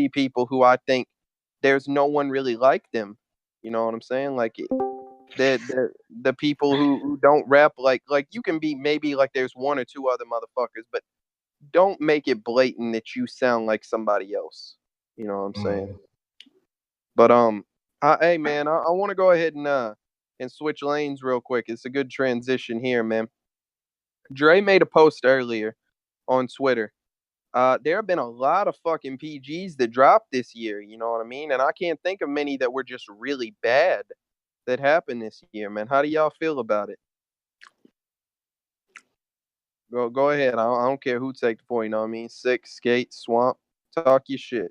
Speaker 2: people who I think there's no one really like them. You know what I'm saying? Like the people who don't rap like you can be maybe like there's one or two other motherfuckers, but don't make it blatant that you sound like somebody else. You know what I'm saying?
Speaker 4: Mhm.
Speaker 2: But hey man, I want to go ahead and switch lanes real quick. It's a good transition here, man. Dre made a post earlier on Twitter. There have been a lot of fucking PGs that dropped this year, you know what I mean? And I can't think of many that were just really bad that happened this year, man. How do y'all feel about it? Go ahead. I don't care who take the point, you know what I mean? Six, skate, swamp, talk your shit.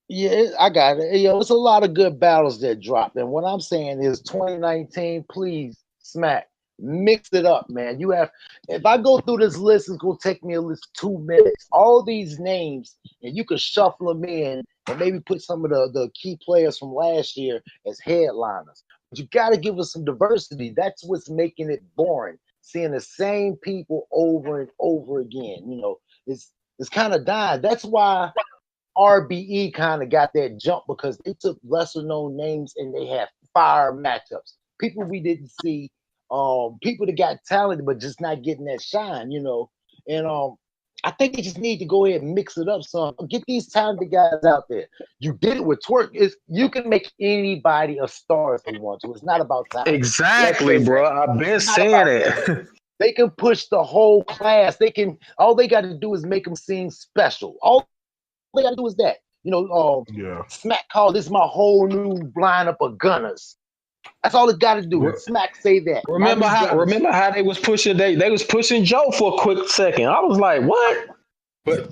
Speaker 1: Yeah, I got it. Yo, it's a lot of good battles that dropped. And what I'm saying is 2019, please, Smack, mix it up, man. You have, if I go through this list, it's going to take me at least 2 minutes. All these names, and you could shuffle them in and maybe put some of the key players from last year as headliners. But you got to give us some diversity. That's what's making it boring. Seeing the same people over and over again. It's kind of dying. That's why RBE kind of got that jump because they took lesser known names and they had fire matchups. People we didn't see, people that got talented but just not getting that shine. And I think they just need to go ahead and mix it up some. Get these talented guys out there. You did it with Twerk. You can make anybody a star if you want to. It's not about talent. Let's
Speaker 3: Exactly,
Speaker 1: say
Speaker 3: bro.
Speaker 1: that.
Speaker 3: I've been
Speaker 1: It's not
Speaker 3: saying
Speaker 1: about talent.
Speaker 3: it.
Speaker 1: They can push the whole class. All they got to do is make them seem special. All they got to do is that.
Speaker 4: Yeah.
Speaker 1: Smack called this my whole new lineup of gunners. That's all it got to do. Smack say that. My
Speaker 3: remember
Speaker 1: new
Speaker 3: how
Speaker 1: gunners.
Speaker 3: remember how they was pushing Joe for a quick second. I was like, what?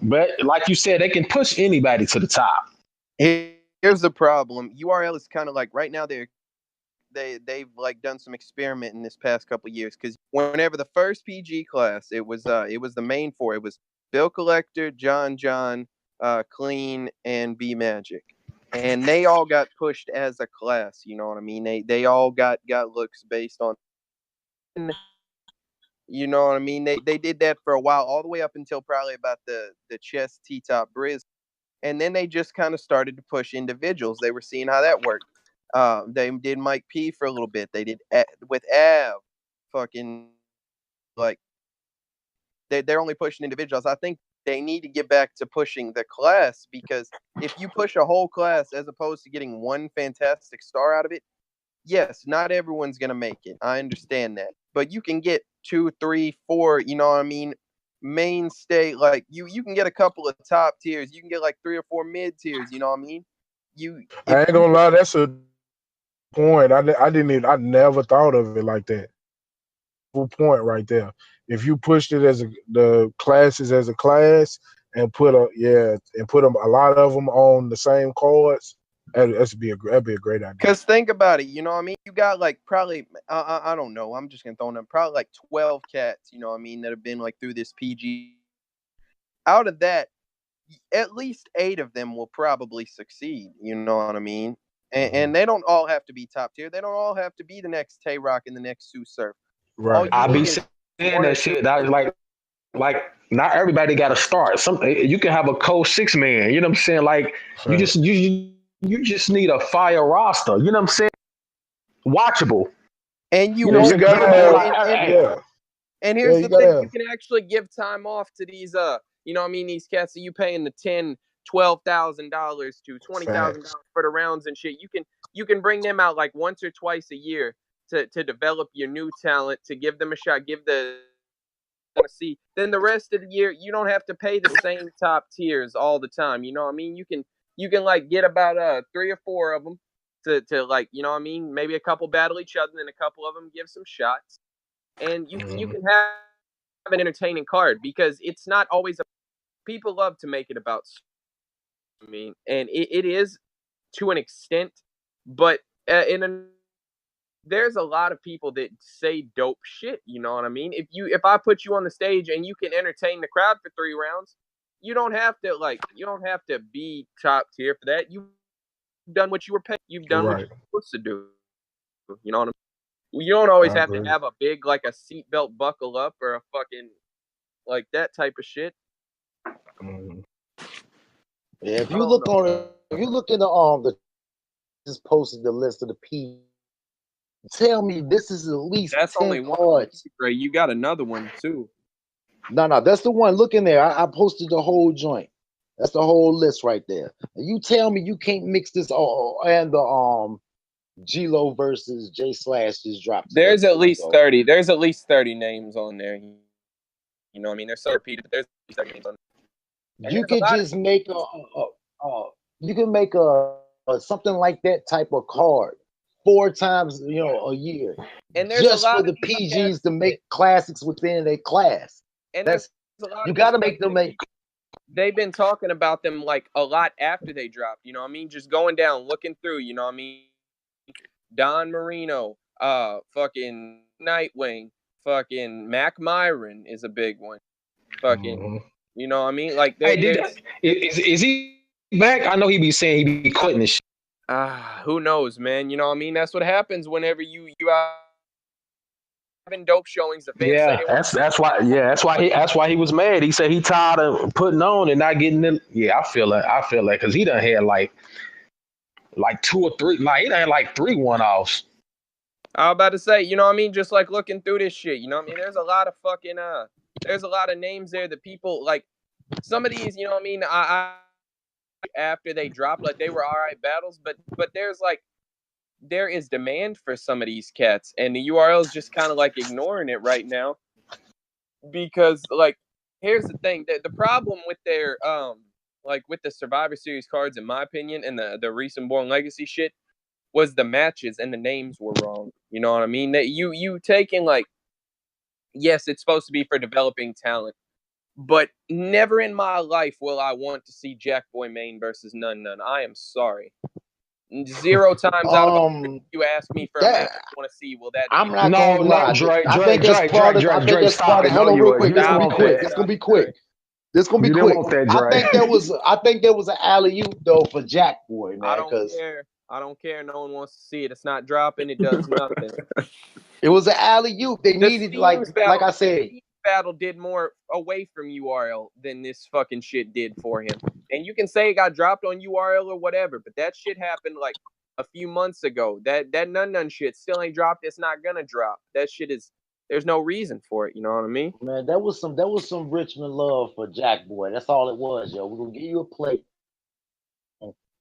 Speaker 3: But like you said, they can push anybody to the top.
Speaker 2: Here's the problem. URL is kind of like right now they've like done some experiment in this past couple years because whenever the first PG class, it was the main four. It was Bill Collector, John, Clean, and B Magic, and they all got pushed as a class. You know what I mean? They all got looks based on. You know what I mean? They did that for a while, all the way up until probably about the chess T top Briz, and then they just kind of started to push individuals. They were seeing how that worked. They did Mike P for a little bit. They did with Av, fucking like they're only pushing individuals. I think they need to get back to pushing the class because if you push a whole class as opposed to getting one fantastic star out of it, yes, not everyone's gonna make it. I understand that, but you can get two, three, four. You know what I mean? Mainstay, like you can get a couple of top tiers. You can get like three or four mid tiers. You know what I mean? You
Speaker 4: I
Speaker 2: if
Speaker 4: ain't
Speaker 2: you
Speaker 4: gonna lie, that's a point. I didn't even, I never thought of it like that. Full point right there. If you pushed it as the classes as a class and put a yeah and put them a lot of them on the same cards, that'd be a great idea.
Speaker 2: Because think about it, you know what I mean? You got like probably, I don't know, I'm just going to throw them, probably like 12 cats, you know what I mean, that have been like through this PG. Out of that, at least 8 of them will probably succeed, you know what I mean? And they don't all have to be top tier. They don't all have to be the next Tay Rock and the next Sue Surf. All
Speaker 4: Right.
Speaker 2: you
Speaker 3: I be
Speaker 2: need is
Speaker 3: saying
Speaker 2: one or
Speaker 3: that
Speaker 2: two.
Speaker 3: shit. That like not everybody got to start. Some you can have a cold 6 man. You know what I'm saying? Like you just
Speaker 4: Facts.
Speaker 3: you just need a fire roster. You know what I'm saying? Watchable.
Speaker 2: And you
Speaker 3: You know
Speaker 4: Yeah,
Speaker 3: what
Speaker 4: you
Speaker 3: I'm
Speaker 2: won't,
Speaker 3: saying?
Speaker 2: you
Speaker 4: gotta
Speaker 3: Come
Speaker 2: know,
Speaker 3: on,
Speaker 4: have.
Speaker 3: like
Speaker 4: Yeah,
Speaker 2: and
Speaker 4: yeah,
Speaker 2: here's
Speaker 4: you
Speaker 2: the
Speaker 4: gotta
Speaker 2: thing, you
Speaker 4: have.
Speaker 2: can actually give time off to these you know what I mean, these cats that you paying the $10,000, $12,000 to $20,000
Speaker 4: Facts.
Speaker 2: for the rounds and shit. You can bring them out like once or twice a year to develop your new talent, to give them a shot, give the want to see. Then the rest of the year, you don't have to pay the same top tiers all the time. You know what I mean? You can like get about 3 or 4 of them to like, you know what I mean? Maybe a couple battle each other, and then a couple of them give some shots, and you
Speaker 4: Mhm.
Speaker 2: can have an entertaining card, because it's not always people love to make it about, I mean, and it is to an extent, but there's a lot of people that say dope shit. You know what I mean? If I put you on the stage and you can entertain the crowd for 3 rounds, you don't have to be top tier for that. You've done what you were paid. You've done what
Speaker 4: Right.
Speaker 2: you're supposed to do. You know what I mean? You don't always
Speaker 4: I
Speaker 2: have to
Speaker 4: agree.
Speaker 2: have a big, like a seatbelt buckle up or a fucking like that type of shit.
Speaker 4: Mhm.
Speaker 1: Yeah, if
Speaker 2: I
Speaker 1: you
Speaker 2: don't
Speaker 1: look
Speaker 2: know.
Speaker 1: on it, if you look in the just posted the list of the P. Tell me this is at least
Speaker 2: That's
Speaker 1: 10
Speaker 2: only one of them,
Speaker 1: cards.
Speaker 2: Ray. You got another one too.
Speaker 1: No, that's the one. Look in there. I posted the whole joint. That's the whole list right there. And you tell me you can't mix this all and the G-Lo versus J Slash just dropped today
Speaker 2: There's at
Speaker 1: too.
Speaker 2: least
Speaker 1: So
Speaker 2: 30. There's at least 30 names on there. You know what I mean? There's so repeated, but there's at least 30 names on there. And
Speaker 1: you
Speaker 2: there's a
Speaker 1: could
Speaker 2: lot of
Speaker 1: just make you can make a something like that type of card 4 times a year
Speaker 2: and there's a
Speaker 1: just for
Speaker 2: lot of
Speaker 1: the
Speaker 2: these
Speaker 1: PGs
Speaker 2: cats
Speaker 1: to
Speaker 2: that,
Speaker 1: make classics within their class.
Speaker 2: and there's
Speaker 1: That's
Speaker 2: a lot
Speaker 1: you
Speaker 2: of
Speaker 1: got
Speaker 2: these
Speaker 1: to
Speaker 2: cats
Speaker 1: make them
Speaker 2: that
Speaker 1: make.
Speaker 2: they've been talking about them like a lot after they dropped. You know what I mean? Just going down, looking through. You know what I mean? Don Marino, fucking Nightwing, fucking Mac Myron is a big one. Fucking,
Speaker 4: Mhm.
Speaker 2: you know what I mean? Like
Speaker 3: hey,
Speaker 2: there's
Speaker 3: is he back? I know he be saying he be quitting this shit.
Speaker 2: who knows, man? You know what I mean? That's what happens whenever you having dope showings. The fans say
Speaker 3: Yeah,
Speaker 2: they want to see more.
Speaker 3: that's why he was mad. He said he tired of putting on and not getting it. Yeah, I feel like because he done had like 2 or 3, like he done had like 3 1-offs.
Speaker 2: I was about to say, you know what I mean? Just like looking through this shit, you know what I mean? There's a lot of fucking there's a lot of names there that people like. Some of these, you know what I mean? I after they dropped, like they were all right battles, but there is demand for some of these cats, and the URL is just kind of like ignoring it right now, because like here's the thing, the problem with their like with the Survivor Series cards, in my opinion, and the recent Born Legacy shit, was the matches and the names were wrong. You know what I mean? That you taking like, yes, it's supposed to be for developing talent, but never in my life will I want to see Jack Boy Maine versus None None. I am sorry. 0 times out of 100,
Speaker 1: Um,
Speaker 2: you ask me for a match
Speaker 1: that
Speaker 2: I want to see, will that
Speaker 1: I'm
Speaker 2: be
Speaker 1: not
Speaker 3: No,
Speaker 1: gonna
Speaker 3: no,
Speaker 1: lie.
Speaker 3: Dre,
Speaker 1: I
Speaker 3: Dre,
Speaker 1: think that's
Speaker 3: Dre,
Speaker 1: part
Speaker 3: Dre,
Speaker 1: of. I
Speaker 3: Dre,
Speaker 1: think
Speaker 3: Dre,
Speaker 1: that's part
Speaker 3: stop
Speaker 1: of.
Speaker 3: it.
Speaker 1: Hold
Speaker 3: No,
Speaker 1: on,
Speaker 3: you
Speaker 1: real
Speaker 3: were.
Speaker 1: quick.
Speaker 3: You
Speaker 1: This
Speaker 3: didn't
Speaker 1: gonna be
Speaker 2: stop
Speaker 3: want
Speaker 2: it,
Speaker 1: quick.
Speaker 3: that.
Speaker 1: This gonna
Speaker 2: stop
Speaker 1: be
Speaker 2: it, Dre.
Speaker 1: quick. This gonna be
Speaker 3: You didn't
Speaker 1: quick.
Speaker 3: want that,
Speaker 1: I
Speaker 3: Dre.
Speaker 1: think there was. I think there was an alley oop though for Jack Boy,
Speaker 2: I
Speaker 1: man,
Speaker 2: don't
Speaker 1: because
Speaker 2: care. I don't care. No one wants to see it. It's not dropping. It does nothing.
Speaker 1: it was an alley oop. They
Speaker 2: The
Speaker 1: needed
Speaker 2: Steams
Speaker 1: like
Speaker 2: battle,
Speaker 1: I
Speaker 2: the
Speaker 1: said.
Speaker 2: Steams battle did more away from URL than this fucking shit did for him. And you can say it got dropped on URL or whatever, but that shit happened like a few months ago. That none shit still ain't dropped. It's not gonna drop. That shit is. There's no reason for it. You know what I mean?
Speaker 1: Man, that was some Richmond love for Jack Boy. That's all it was, yo. We're gonna give you a plate,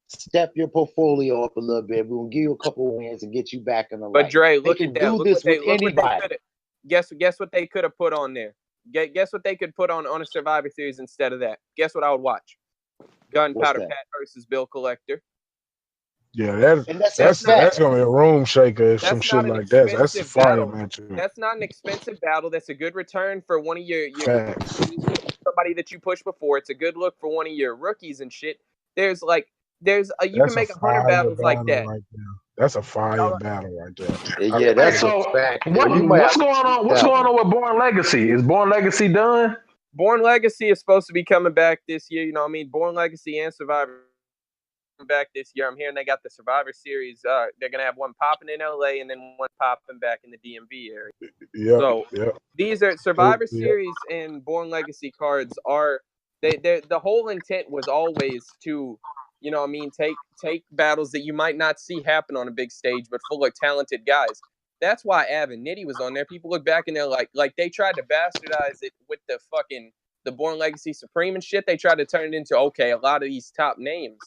Speaker 1: step your portfolio up a little bit. We're gonna give you a couple wins and get you back in the
Speaker 2: But
Speaker 1: light.
Speaker 2: Dre,
Speaker 1: They
Speaker 2: look at
Speaker 1: can
Speaker 2: that.
Speaker 1: do this with
Speaker 2: Look what they
Speaker 1: anybody.
Speaker 2: could have. Guess what they could have put on there. Guess what they could put on a Survivor Series instead of that. Guess what I would watch?
Speaker 1: What's
Speaker 2: Gunpowder
Speaker 1: that?
Speaker 2: Pat versus Bill Collector.
Speaker 4: Yeah,
Speaker 1: And that's a
Speaker 2: That's not
Speaker 4: that's
Speaker 1: fact.
Speaker 4: gonna be a room shaker if some
Speaker 2: that's
Speaker 4: shit
Speaker 2: not an
Speaker 4: like that. That's a
Speaker 2: expensive
Speaker 4: fire
Speaker 2: battle.
Speaker 4: matchup.
Speaker 2: That's not an expensive battle. That's a good return for one of your
Speaker 4: Facts.
Speaker 2: somebody that you pushed before. It's a good look for one of your rookies and shit. There's like There's you can
Speaker 4: That's a
Speaker 2: make 100
Speaker 4: fire
Speaker 2: battles like
Speaker 4: battle
Speaker 2: that.
Speaker 4: right there. That's a fire battle right there.
Speaker 1: Yeah,
Speaker 3: Hey,
Speaker 1: that's a
Speaker 3: so
Speaker 1: fact.
Speaker 3: what
Speaker 1: You might
Speaker 3: what's
Speaker 1: have to
Speaker 3: going
Speaker 1: keep
Speaker 3: on? What's
Speaker 1: that
Speaker 3: going
Speaker 1: one.
Speaker 3: on with Born Legacy? Is Born Legacy done?
Speaker 2: Born Legacy is supposed to be coming back this year. You know what I mean? Born Legacy and Survivor back this year. I'm hearing they got the Survivor Series. They're gonna have one popping in LA and then one popping back in the DMV area.
Speaker 4: Yep,
Speaker 2: So
Speaker 4: yep.
Speaker 2: these are
Speaker 4: So,
Speaker 2: Survivor
Speaker 4: yeah.
Speaker 2: Series and Born Legacy cards are they the whole intent was always to, you know what I mean, take battles that you might not see happen on a big stage but full of talented guys. That's why Av and Nitty was on there. People look back and they're like they tried to bastardize it with the Born Legacy Supreme and shit. They tried to turn it into okay, a lot of these top names.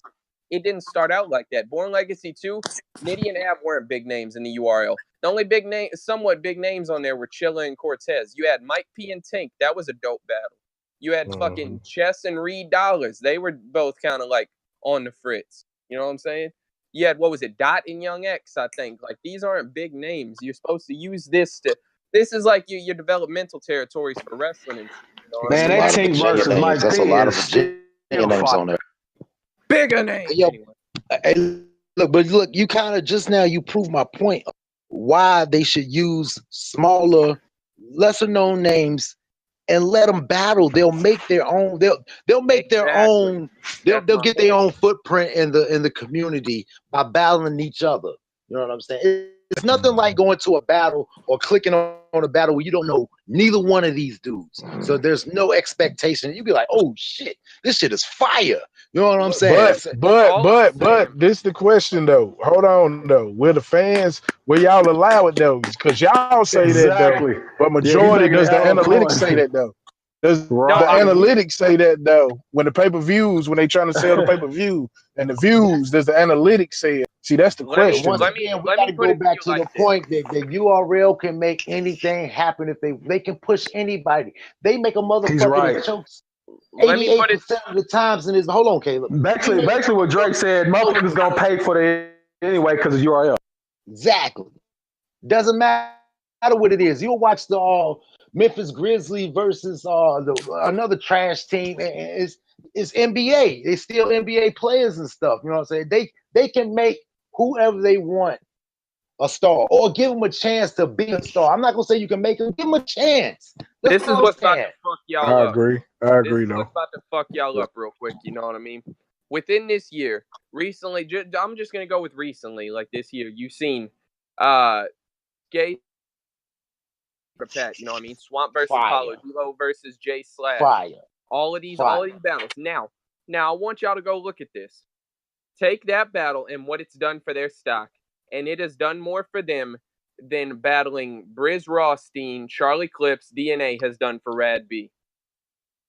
Speaker 2: It didn't start out like that. Born Legacy 2, Nitty and Av weren't big names in the URL. The only somewhat big names on there were Chilla and Cortez. You had Mike P and Tink. That was a dope battle. You had fucking Chess and Reed Dollars. They were both kind of like on the fritz. You know what I'm saying? You had, what was it, Dot and Young X, I think. Like, these aren't big names. You're supposed to use this to. This is like your developmental territories for wrestling and shit. You know what I
Speaker 1: That's
Speaker 3: Man,
Speaker 1: a
Speaker 2: mean?
Speaker 3: that
Speaker 1: lot of
Speaker 3: Tink
Speaker 1: Virginia
Speaker 3: versus
Speaker 1: names.
Speaker 3: Mike
Speaker 1: That's a
Speaker 3: P
Speaker 1: lot
Speaker 3: is
Speaker 1: of Virginia
Speaker 3: still
Speaker 1: names
Speaker 3: fire.
Speaker 1: on there.
Speaker 2: Bigger names.
Speaker 1: Yo,
Speaker 2: Anyway.
Speaker 1: hey, look, you kind of just now you proved my point of why they should use smaller, lesser known names and let them battle. They'll make their own. They'll make their
Speaker 2: Exactly.
Speaker 1: own.
Speaker 2: That's
Speaker 1: They'll
Speaker 2: my
Speaker 1: get their
Speaker 2: point.
Speaker 1: own footprint in the community by battling each other. You know what I'm saying? It's nothing like going to a battle or clicking on a battle where you don't know neither one of these dudes. So there's no expectation. You'd be like, oh shit, this shit is fire. You know what I'm saying?
Speaker 2: All I'm saying,
Speaker 4: this the question though. Hold on though. Will the fans, will y'all allow it though? Because y'all say that though,
Speaker 3: Exactly.
Speaker 4: but
Speaker 3: Yeah, he's
Speaker 4: majority
Speaker 3: making a
Speaker 4: does the
Speaker 3: hell of a
Speaker 4: analytics
Speaker 3: point.
Speaker 4: say that though? Does
Speaker 2: no,
Speaker 4: the
Speaker 3: Right.
Speaker 4: analytics say that though? When the pay-per-views, when they trying to sell the pay-per-view and the views, does the analytics say it? See, that's the
Speaker 2: let me
Speaker 4: question
Speaker 1: Once
Speaker 4: though.
Speaker 2: let me
Speaker 1: again, we
Speaker 2: let
Speaker 1: got
Speaker 2: me
Speaker 1: to
Speaker 2: put
Speaker 1: go
Speaker 2: it to
Speaker 1: back
Speaker 2: you
Speaker 1: to
Speaker 2: like
Speaker 1: the
Speaker 2: this.
Speaker 1: point that the URL can make anything happen if they can push anybody. They make a
Speaker 3: He's
Speaker 1: motherfucker
Speaker 3: right.
Speaker 1: that chokes
Speaker 2: Let me put it
Speaker 1: 88% of the times in his. Hold on, Caleb. They make
Speaker 3: Basically, what Drake said, motherfuckers gonna pay for it anyway because of URL.
Speaker 1: exactly. Doesn't matter what it is. You'll watch the Memphis Grizzlies versus another trash team. It's NBA. They still NBA players and stuff. You know what I'm saying? They can make whoever they want a star or give them a chance to be a star. I'm not gonna say you can make them. Give them a chance. That's
Speaker 2: This is
Speaker 1: what I'm
Speaker 2: what's about to
Speaker 1: saying.
Speaker 2: fuck y'all
Speaker 4: I
Speaker 2: up.
Speaker 4: agree. I
Speaker 2: This
Speaker 4: agree
Speaker 2: is what's
Speaker 4: though.
Speaker 2: about to fuck y'all up real quick. You know what I mean? Within this year, recently, I'm just gonna go with recently, like this year. You've seen, Gay Pat. You know what I mean? Swamp versus Apollo,
Speaker 1: Fire,
Speaker 2: D'Lo versus Jay Slash.
Speaker 1: fire,
Speaker 2: All of
Speaker 1: fire.
Speaker 2: these battles. Now, I want y'all to go look at this. Take that battle and what it's done for their stock, and it has done more for them than battling Briz Rothstein, Charlie Clips, DNA has done for Rad B.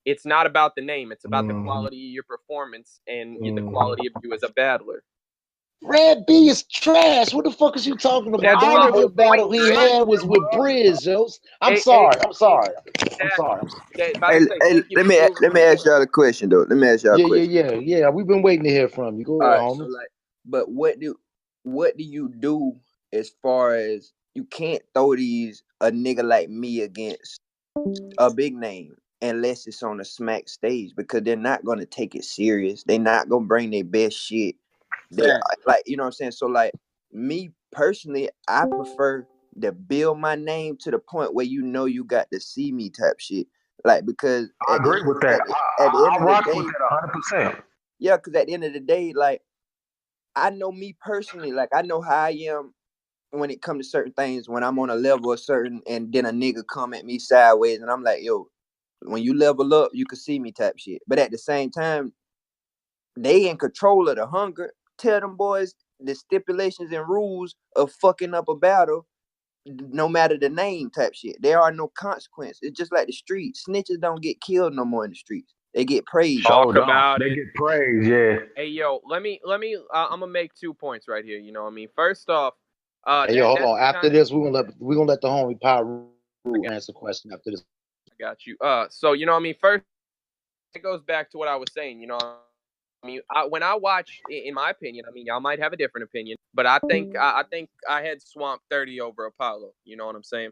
Speaker 2: It's not about the name; it's about the quality of your performance and the quality of you as a battler.
Speaker 1: Red B is trash. What the fuck is you talking about?
Speaker 2: That's
Speaker 1: All
Speaker 2: my
Speaker 1: of the
Speaker 2: whole point,
Speaker 1: battle he
Speaker 2: Dre.
Speaker 1: had was with Briz, Jos. I'm
Speaker 2: Hey,
Speaker 1: sorry. I'm sorry. I'm
Speaker 2: exactly.
Speaker 1: sorry.
Speaker 2: Okay, about
Speaker 5: Hey,
Speaker 2: to say,
Speaker 5: hey,
Speaker 2: thank you for proving
Speaker 5: let
Speaker 2: my
Speaker 5: me ask
Speaker 2: point.
Speaker 5: y'all a question though. Let me ask y'all a question.
Speaker 1: Yeah. We've been waiting to hear from you. Go
Speaker 5: All
Speaker 1: ahead,
Speaker 5: right, so
Speaker 1: homie.
Speaker 5: like, but what do you do as far as you can't throw these a nigga like me against a big name unless it's on a smack stage because they're not gonna take it serious. They're not gonna bring their best shit. They like, you know what I'm saying? So like me personally, I prefer to build my name to the point where you know you got to see me type shit. Like because
Speaker 3: I agree with that.
Speaker 5: at the end
Speaker 3: I
Speaker 5: of the
Speaker 3: rock with
Speaker 5: day,
Speaker 3: that 100%.
Speaker 5: yeah, because at the end of the day, like I know me personally, like I know how I am when it comes to certain things. When I'm on a level of certain, and then a nigga come at me sideways, and I'm like, yo, when you level up, you can see me type shit. But at the same time, they in control of the hunger. Tell them boys the stipulations and rules of fucking up a battle, no matter the name type shit. There are no consequence. It's just like the streets. Snitches don't get killed no more in the streets. They get praised.
Speaker 2: Talk about
Speaker 3: They
Speaker 2: it.
Speaker 3: get praise, yeah.
Speaker 2: Hey, yo, let me. I'm gonna make 2 points right here. You know what I mean? First off,
Speaker 1: Hey, yo, hold
Speaker 2: that's
Speaker 1: on.
Speaker 2: the
Speaker 1: After
Speaker 2: kind.
Speaker 1: this, we're gonna let the homie Power answer the question after this.
Speaker 2: I got you. So you know what I mean? First, it goes back to what I was saying. You know, I mean, when I watch, in my opinion, I mean, y'all might have a different opinion, but I think I had Swamp 30 over Apollo. You know what I'm saying?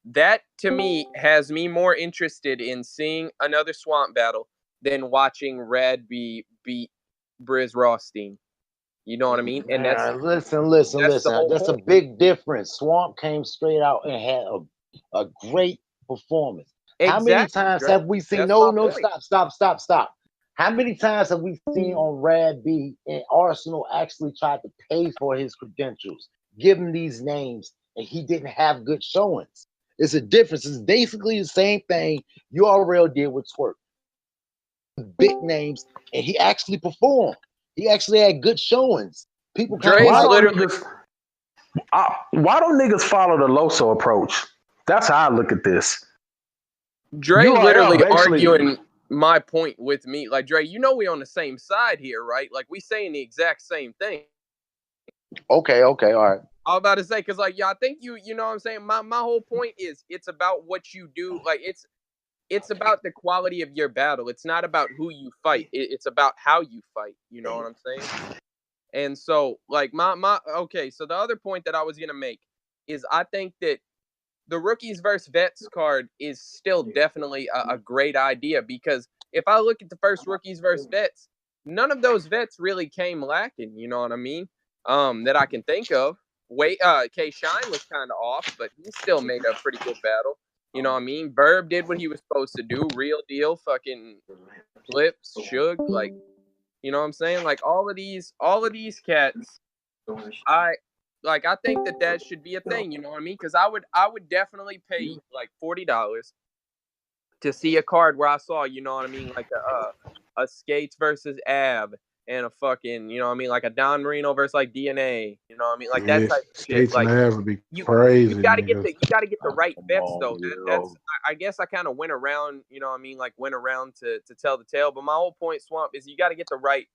Speaker 2: That to me has me more interested in seeing another Swamp battle than watching Rad B beat Briz Rothstein. You know what I mean? And that's
Speaker 1: Listen.
Speaker 2: the whole
Speaker 1: That's a
Speaker 2: point.
Speaker 1: big difference. Swamp came straight out and had a great performance. How many
Speaker 2: Exactly,
Speaker 1: times
Speaker 2: Dre.
Speaker 1: have we seen?
Speaker 2: That's my
Speaker 1: No,
Speaker 2: point.
Speaker 1: stop. How many times have we seen on Rad B and Arsenal actually tried to pay for his credentials, give him these names, and he didn't have good showings? It's a difference. It's basically the same thing URL did with Twerk. Big names, and he actually performed. He actually had good showings. People kind of
Speaker 2: Dre is
Speaker 3: Why
Speaker 1: like,
Speaker 3: don't
Speaker 2: literally
Speaker 3: niggas? Why don't niggas follow the Loso approach? That's how I look at this.
Speaker 2: Dre
Speaker 3: URL
Speaker 2: literally
Speaker 3: basically.
Speaker 2: arguing my point with me. Like, Dre, you know we on the same side here, right? Like, we saying the exact same thing.
Speaker 1: okay, all right.
Speaker 2: I was about to say, because, like, yeah, I think you know what I'm saying? My whole point is it's about what you do. Like, it's about the quality of your battle. It's not about who you fight. It's about how you fight. You know what I'm saying? And so, like, okay, so the other point that I was going to make is I think that the rookies versus vets card is still definitely a great idea, because if I look at the first rookies versus vets, none of those vets really came lacking. You know what I mean? That I can think of. K Shine was kind of off, but he still made a pretty good battle. You know what I mean? Burb did what he was supposed to do. Real deal, fucking flips, Suge, like, you know what I'm saying? Like all of these cats, I think that should be a thing. You know what I mean? Because I would definitely pay like $40 to see a card where I saw, you know what I mean, like a Skates versus Ab, and a fucking, you know what I mean, like a Don Marino versus like DNA. You know what I mean? Like that
Speaker 4: Yeah,
Speaker 2: type of shit.
Speaker 4: Skates and
Speaker 2: Like
Speaker 4: Av would be
Speaker 2: you
Speaker 4: crazy,
Speaker 2: gotta get
Speaker 4: nigga.
Speaker 2: the right
Speaker 1: Come
Speaker 2: vets
Speaker 1: on,
Speaker 2: though. That's I guess I kind of went around, you know what I mean, like went around to tell the tale. But my whole point, Swamp, is you got to get the right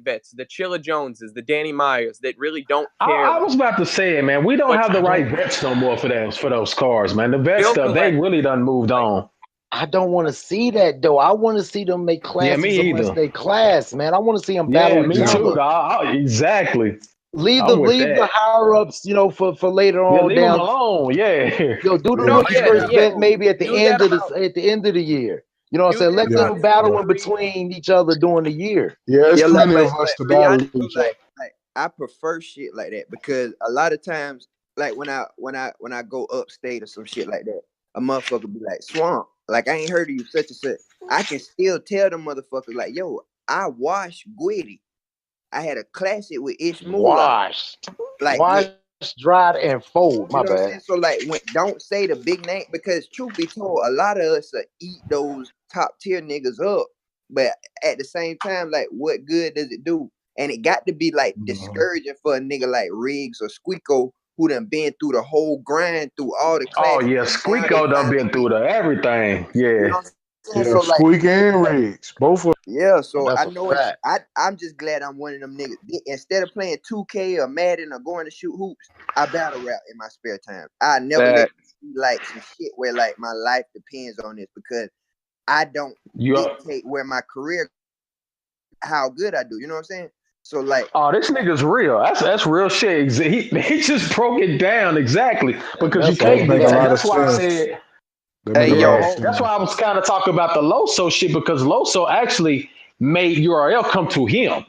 Speaker 2: vets, the Chilla Joneses, the Danny Myers that really don't care
Speaker 3: I was about to say it, man. We don't
Speaker 2: what
Speaker 3: have
Speaker 2: you
Speaker 3: the
Speaker 2: do.
Speaker 3: right vets no more for those cars, man. The vet
Speaker 2: Bill
Speaker 3: stuff, they
Speaker 2: Collector,
Speaker 3: really done moved
Speaker 2: like
Speaker 3: on.
Speaker 1: I don't want to see that though. I want to see them make
Speaker 3: Yeah,
Speaker 1: classes
Speaker 3: me
Speaker 1: amongst
Speaker 3: either.
Speaker 1: their class, man. I want to see them
Speaker 3: Yeah,
Speaker 1: battle
Speaker 3: me
Speaker 1: each
Speaker 3: too,
Speaker 1: other.
Speaker 3: dog. Exactly.
Speaker 1: Leave
Speaker 3: I'm with
Speaker 1: the
Speaker 3: that.
Speaker 1: higher ups, for later
Speaker 3: Yeah,
Speaker 1: on
Speaker 3: leave them
Speaker 1: down.
Speaker 3: alone. Yeah.
Speaker 1: Yo, do the
Speaker 2: no,
Speaker 1: rookies
Speaker 2: yeah,
Speaker 1: versus
Speaker 4: Yeah,
Speaker 2: yeah.
Speaker 1: vet maybe at the
Speaker 2: Do
Speaker 1: end
Speaker 2: that
Speaker 1: of
Speaker 2: about
Speaker 1: the year. You know what I'm saying? Let
Speaker 4: yeah,
Speaker 1: them
Speaker 2: season
Speaker 1: battle
Speaker 4: yeah.
Speaker 1: in
Speaker 2: 3.
Speaker 1: between each other during the year.
Speaker 4: Yeah, there's
Speaker 5: Yeah, like,
Speaker 4: plenty of us to
Speaker 5: but y'all
Speaker 4: battle
Speaker 5: know,
Speaker 4: each other.
Speaker 5: like I prefer shit like that, because a lot of times, like when I go upstate or some shit like that, a motherfucker be like, Swamp, like I ain't heard of you such and such. I can still tell them motherfuckers like, yo, I watched Gwitty. I had a classic with Ish Moolah.
Speaker 1: Washed,
Speaker 5: Like, yeah,
Speaker 1: washed, dried, and fold.
Speaker 5: you
Speaker 1: My
Speaker 5: know what I'm
Speaker 1: bad.
Speaker 5: saying? So like, don't say the big name, because truth be told, a lot of us eat those top tier niggas up. But at the same time, like, what good does it do? And it got to be like
Speaker 4: Mhm.
Speaker 5: discouraging for a nigga like Riggs or Squeako, who done been through the whole grind, through all the
Speaker 3: Oh
Speaker 5: classes,
Speaker 3: yeah,
Speaker 5: and now they
Speaker 3: Squeako done
Speaker 5: finally
Speaker 3: been
Speaker 5: get,
Speaker 3: through the everything.
Speaker 5: you
Speaker 3: Yeah.
Speaker 5: know what I'm saying?
Speaker 4: Yeah,
Speaker 5: So like,
Speaker 4: Squeak and Riggs, both of
Speaker 5: yeah, so
Speaker 1: That's
Speaker 5: I
Speaker 1: a
Speaker 5: know
Speaker 1: fact.
Speaker 5: I'm just glad I'm one of them niggas. Instead of playing 2K or Madden or going to shoot hoops, I battle rap in my spare time. I never let
Speaker 2: that.
Speaker 5: it be like some shit where like my life depends on this, because I don't
Speaker 3: You up?
Speaker 5: dictate where my career, how good I do. You know what I'm saying? So like,
Speaker 3: Oh, this nigga's real. That's real shit. He just broke it down exactly because you
Speaker 1: That's
Speaker 4: that
Speaker 1: a
Speaker 3: can't
Speaker 4: make
Speaker 3: do
Speaker 4: a
Speaker 3: that.
Speaker 4: lot
Speaker 1: fact.
Speaker 4: of
Speaker 3: That's why I
Speaker 4: sense.
Speaker 3: said,
Speaker 4: That
Speaker 2: Hey,
Speaker 4: make a
Speaker 2: yo,
Speaker 4: lot of
Speaker 3: yeah.
Speaker 2: hold,
Speaker 3: That's
Speaker 4: sense.
Speaker 3: why I was kind of talking about the Loso shit because Loso actually made URL come to him.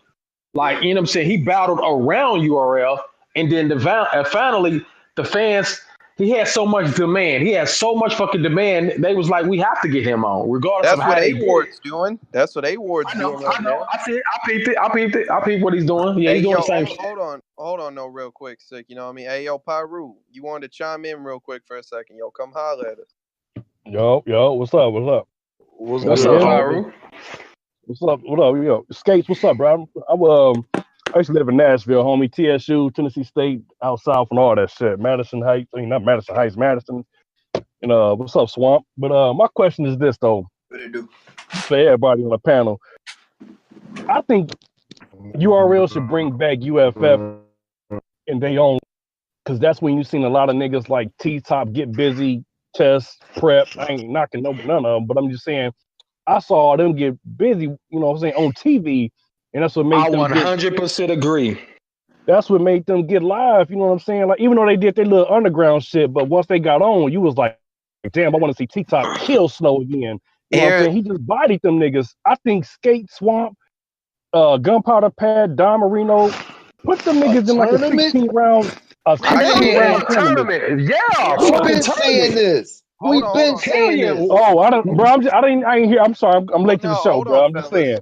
Speaker 3: Like, you know what I'm saying? He battled around URL, and then finally the fans. He had so much demand. He had so much fucking demand. They was like, we have to get him on, regardless of
Speaker 2: that's what
Speaker 3: how
Speaker 2: A
Speaker 3: they did it.
Speaker 2: Ward's doing. That's what A Ward's
Speaker 3: I know,
Speaker 2: doing right now.
Speaker 3: I see it. I peeped it. I peeped it. I peeped what he's doing. Yeah,
Speaker 2: Hey,
Speaker 3: he's doing
Speaker 2: yo,
Speaker 3: the same shit.
Speaker 2: hold on, no, real quick, sick. You know what I mean? Hey, yo, Pyru, you wanted to chime in real quick for a second? Yo, come holler at us.
Speaker 6: Yo, what's up? What's up?
Speaker 1: What's
Speaker 6: Y'all
Speaker 3: What's
Speaker 6: can
Speaker 1: good,
Speaker 3: up,
Speaker 6: hear me?
Speaker 1: homie?
Speaker 3: Pyru?
Speaker 6: What's up? What up? Yo, Skates, what's up, bro? I used to live in Nashville, homie. TSU, Tennessee State, out south, and all that shit. Madison Heights, I mean, not Madison Heights, Madison. And what's up, Swamp? But my question is this though,
Speaker 5: what it do?
Speaker 6: for everybody on the panel. I think URL should bring back UFF and they own, because that's when you seen a lot of niggas like T Top get busy, test, prep. I ain't knocking none of them, but I'm just saying I saw them get busy, you know what I'm saying, on TV, and that's what
Speaker 3: I
Speaker 6: made them get
Speaker 3: 100% agree.
Speaker 6: that's what made them get live, you know what I'm saying? Like, even though they did their little underground shit, but once they got on, you was like, damn, I want to see T Top kill Snow again. You know what I'm
Speaker 2: Here,
Speaker 6: saying? He just bodied them niggas. I think Skate Swamp Gunpowder Pad, Don Marino, put them
Speaker 1: A
Speaker 6: niggas in like a
Speaker 1: tournament?
Speaker 6: 16 round, a
Speaker 1: Man,
Speaker 6: 16 round tournament.
Speaker 3: Yeah,
Speaker 2: Hold
Speaker 1: we've
Speaker 2: on,
Speaker 1: been
Speaker 3: fucking
Speaker 1: saying
Speaker 3: tournament.
Speaker 1: this.
Speaker 2: hold
Speaker 1: We've
Speaker 2: on, hold
Speaker 1: been
Speaker 2: on.
Speaker 3: Hell
Speaker 1: saying
Speaker 3: yeah.
Speaker 1: this.
Speaker 6: Oh, I don't, bro. I ain't hear. I'm sorry. I'm
Speaker 2: Well,
Speaker 6: late to the
Speaker 2: no,
Speaker 6: show,
Speaker 2: hold
Speaker 6: bro.
Speaker 2: on,
Speaker 6: I'm just
Speaker 2: fellas.
Speaker 6: saying.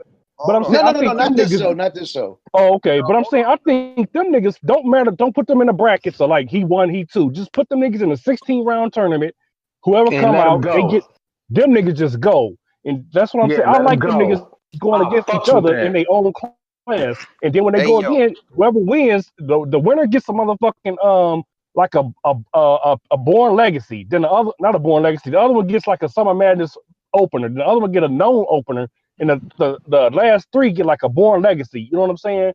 Speaker 6: But I'm
Speaker 2: Hold
Speaker 6: saying,
Speaker 2: on.
Speaker 1: No,
Speaker 6: I
Speaker 1: no, no, no,
Speaker 6: think them
Speaker 1: not this
Speaker 6: niggas.
Speaker 1: show, not this show.
Speaker 6: Oh, okay.
Speaker 2: No,
Speaker 6: But I'm
Speaker 2: hold
Speaker 6: saying,
Speaker 2: on,
Speaker 6: I
Speaker 2: fellas.
Speaker 6: think them niggas don't matter. Don't put them in the brackets or like he won, he two. Just put them niggas in a 16 round tournament. Whoever
Speaker 3: And
Speaker 6: come
Speaker 3: let them
Speaker 6: out, they
Speaker 3: go.
Speaker 6: get them niggas just go. And that's what I'm
Speaker 3: Yeah,
Speaker 6: saying. I
Speaker 3: let them
Speaker 6: like them niggas
Speaker 3: go.
Speaker 6: going
Speaker 3: I
Speaker 6: against each
Speaker 3: fucks with
Speaker 6: other in
Speaker 3: that.
Speaker 6: their own class. And then when they
Speaker 2: Hey,
Speaker 6: go
Speaker 2: yo.
Speaker 6: again, whoever wins, the winner gets a motherfucking like a born legacy. Then the other, not a born legacy, the other one gets like a Summer Madness opener. The other one get a known opener. And the last three get like a born legacy. You know what I'm saying?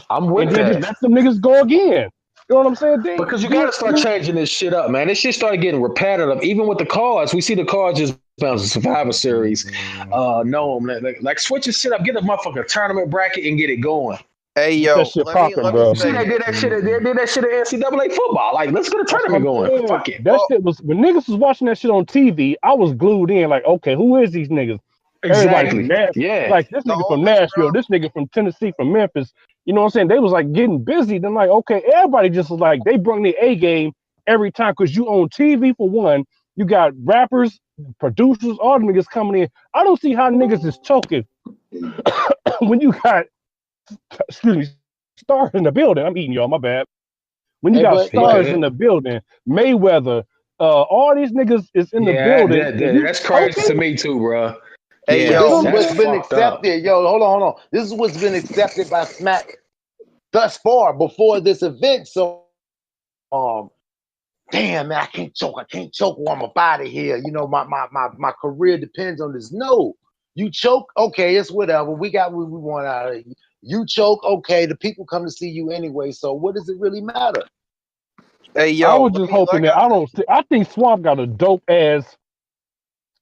Speaker 3: I'm
Speaker 6: And
Speaker 3: with
Speaker 6: then just
Speaker 3: that.
Speaker 6: let them niggas go again. You know what I'm saying?
Speaker 3: Because you got to start changing this shit up, man. This shit started getting repetitive. Even with the cards, we see the cards just bounce Survivor Series. No, like switch your shit up. Get a motherfucking tournament bracket and get it going.
Speaker 2: Hey,
Speaker 6: Get that
Speaker 2: yo.
Speaker 6: shit
Speaker 2: Let
Speaker 6: popping,
Speaker 2: me
Speaker 6: bro.
Speaker 3: You see,
Speaker 2: say
Speaker 3: they did
Speaker 2: this.
Speaker 3: that shit. They did that shit at NCAA football. Like, let's get a
Speaker 6: That's what
Speaker 3: tournament
Speaker 6: I'm
Speaker 3: going.
Speaker 6: saying.
Speaker 3: Fuck it.
Speaker 6: That
Speaker 2: Well,
Speaker 6: shit was when niggas was watching that shit on TV. I was glued in, like, okay, who is these niggas? Everybody from
Speaker 3: Exactly.
Speaker 6: Nash,
Speaker 3: Yeah.
Speaker 6: like this
Speaker 2: the
Speaker 6: nigga from
Speaker 2: only
Speaker 6: Nashville,
Speaker 2: problem.
Speaker 6: this nigga from Tennessee, from Memphis. You know what I'm saying? They was like getting busy. Then like, okay, everybody just was like they brought their A game every time because you on TV for one. You got rappers, producers, all the niggas coming in. I don't see how niggas is choking when you got excuse me stars in the building. I'm eating y'all, my bad. When you
Speaker 1: Hey,
Speaker 6: got
Speaker 1: but
Speaker 6: stars
Speaker 3: Yeah.
Speaker 6: in the building, Mayweather, all these niggas is in the
Speaker 3: Yeah.
Speaker 6: building, and you
Speaker 3: That's crazy to
Speaker 6: choking.
Speaker 3: me too, bro.
Speaker 2: Hey,
Speaker 3: Yeah.
Speaker 1: this
Speaker 6: You know
Speaker 1: is
Speaker 2: yo.
Speaker 6: what I'm
Speaker 3: That's
Speaker 1: what's
Speaker 6: saying?
Speaker 1: been
Speaker 3: fucked up.
Speaker 1: accepted. Yo, hold on. This is what's been accepted by Smack thus far before this event. So, um, damn man, I can't choke. I can't choke while I'm up out of here. You know, my career depends on this. No, you choke, okay, it's whatever. We got what we want out of you. You choke, okay, the people come to see you anyway. So what does it really matter?
Speaker 2: Hey,
Speaker 6: I
Speaker 2: yo.
Speaker 6: was just hoping
Speaker 2: Like
Speaker 6: that
Speaker 2: I
Speaker 6: I
Speaker 2: said.
Speaker 6: don't. I think Swamp got a dope ass.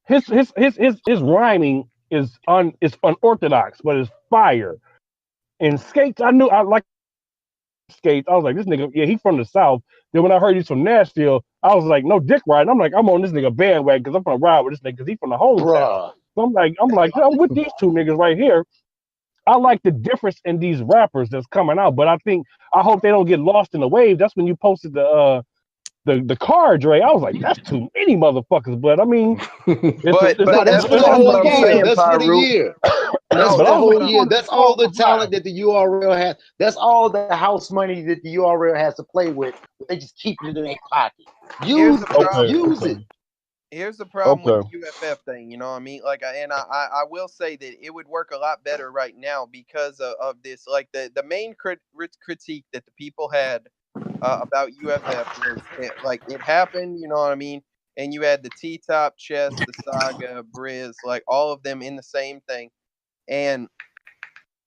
Speaker 6: His rhyming is unorthodox, but it's fire. And Skates, I like Skates. I was like, this nigga, yeah, he from the South. Then when I heard he's from Nashville, I was like, no dick riding. I'm like, I'm on this nigga bandwagon because I'm gonna ride with this nigga because he from the hometown.
Speaker 1: Bruh.
Speaker 6: So I'm with these two niggas right here. I like the difference in these rappers that's coming out, but I hope they don't get lost in the wave. That's when you posted the card, Dre. I was like, that's too many motherfuckers. But I mean,
Speaker 2: But
Speaker 1: No, that's
Speaker 2: that's
Speaker 1: for
Speaker 6: it's
Speaker 1: the
Speaker 2: that's what
Speaker 1: whole
Speaker 2: I'm
Speaker 1: year.
Speaker 2: saying,
Speaker 1: That's for the
Speaker 2: Pyru.
Speaker 1: year. That's
Speaker 2: No,
Speaker 1: for
Speaker 6: but
Speaker 1: the
Speaker 6: I was
Speaker 2: that's
Speaker 6: like,
Speaker 1: whole
Speaker 6: I
Speaker 2: what
Speaker 1: year.
Speaker 6: wanted
Speaker 1: That's all
Speaker 6: Swamp
Speaker 1: the
Speaker 6: was
Speaker 1: talent
Speaker 6: live.
Speaker 1: that the URL has. That's all the house money that the URL has to play with. But they just keep it in their pocket.
Speaker 2: here's
Speaker 1: Use
Speaker 2: the
Speaker 1: it.
Speaker 6: Okay,
Speaker 2: problem.
Speaker 1: Use
Speaker 6: okay,
Speaker 1: it.
Speaker 2: Here's the problem with
Speaker 6: okay.
Speaker 2: the UFF thing. You know what I mean? Like, I will say that it would work a lot better right now because of this. Like the main critique that the people had about UFF was like it happened. You know what I mean? And you had the T Top, Chess, the Saga, Briz, like all of them in the same thing, and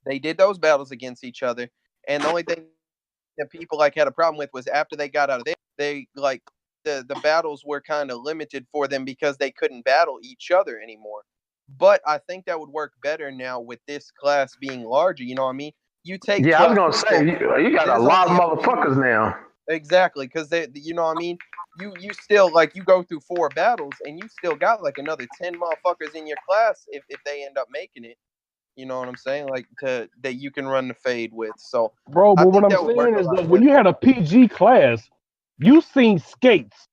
Speaker 2: they did those battles against each other. And the only thing that people like had a problem with was after they got out of there, they like the battles were kind of limited for them because they couldn't battle each other anymore. But I think that would work better now with this class being larger. You know what I mean? You take
Speaker 3: Yeah, I was
Speaker 2: 12
Speaker 3: gonna say
Speaker 2: people.
Speaker 3: you got a
Speaker 2: There's
Speaker 3: lot of
Speaker 2: only a
Speaker 3: motherfuckers
Speaker 2: few
Speaker 3: now.
Speaker 2: exactly because they, you know what I mean. You still like you go through 4 battles and you still got like another 10 motherfuckers in your class if they end up making it. You know what I'm saying? Like to that you can run the fade with. So
Speaker 6: Bro,
Speaker 2: I
Speaker 6: but what
Speaker 2: think
Speaker 6: I'm
Speaker 2: that would work
Speaker 6: saying
Speaker 2: a
Speaker 6: is
Speaker 2: lot
Speaker 6: that when
Speaker 2: better.
Speaker 6: you had a PG class, you seen Skates.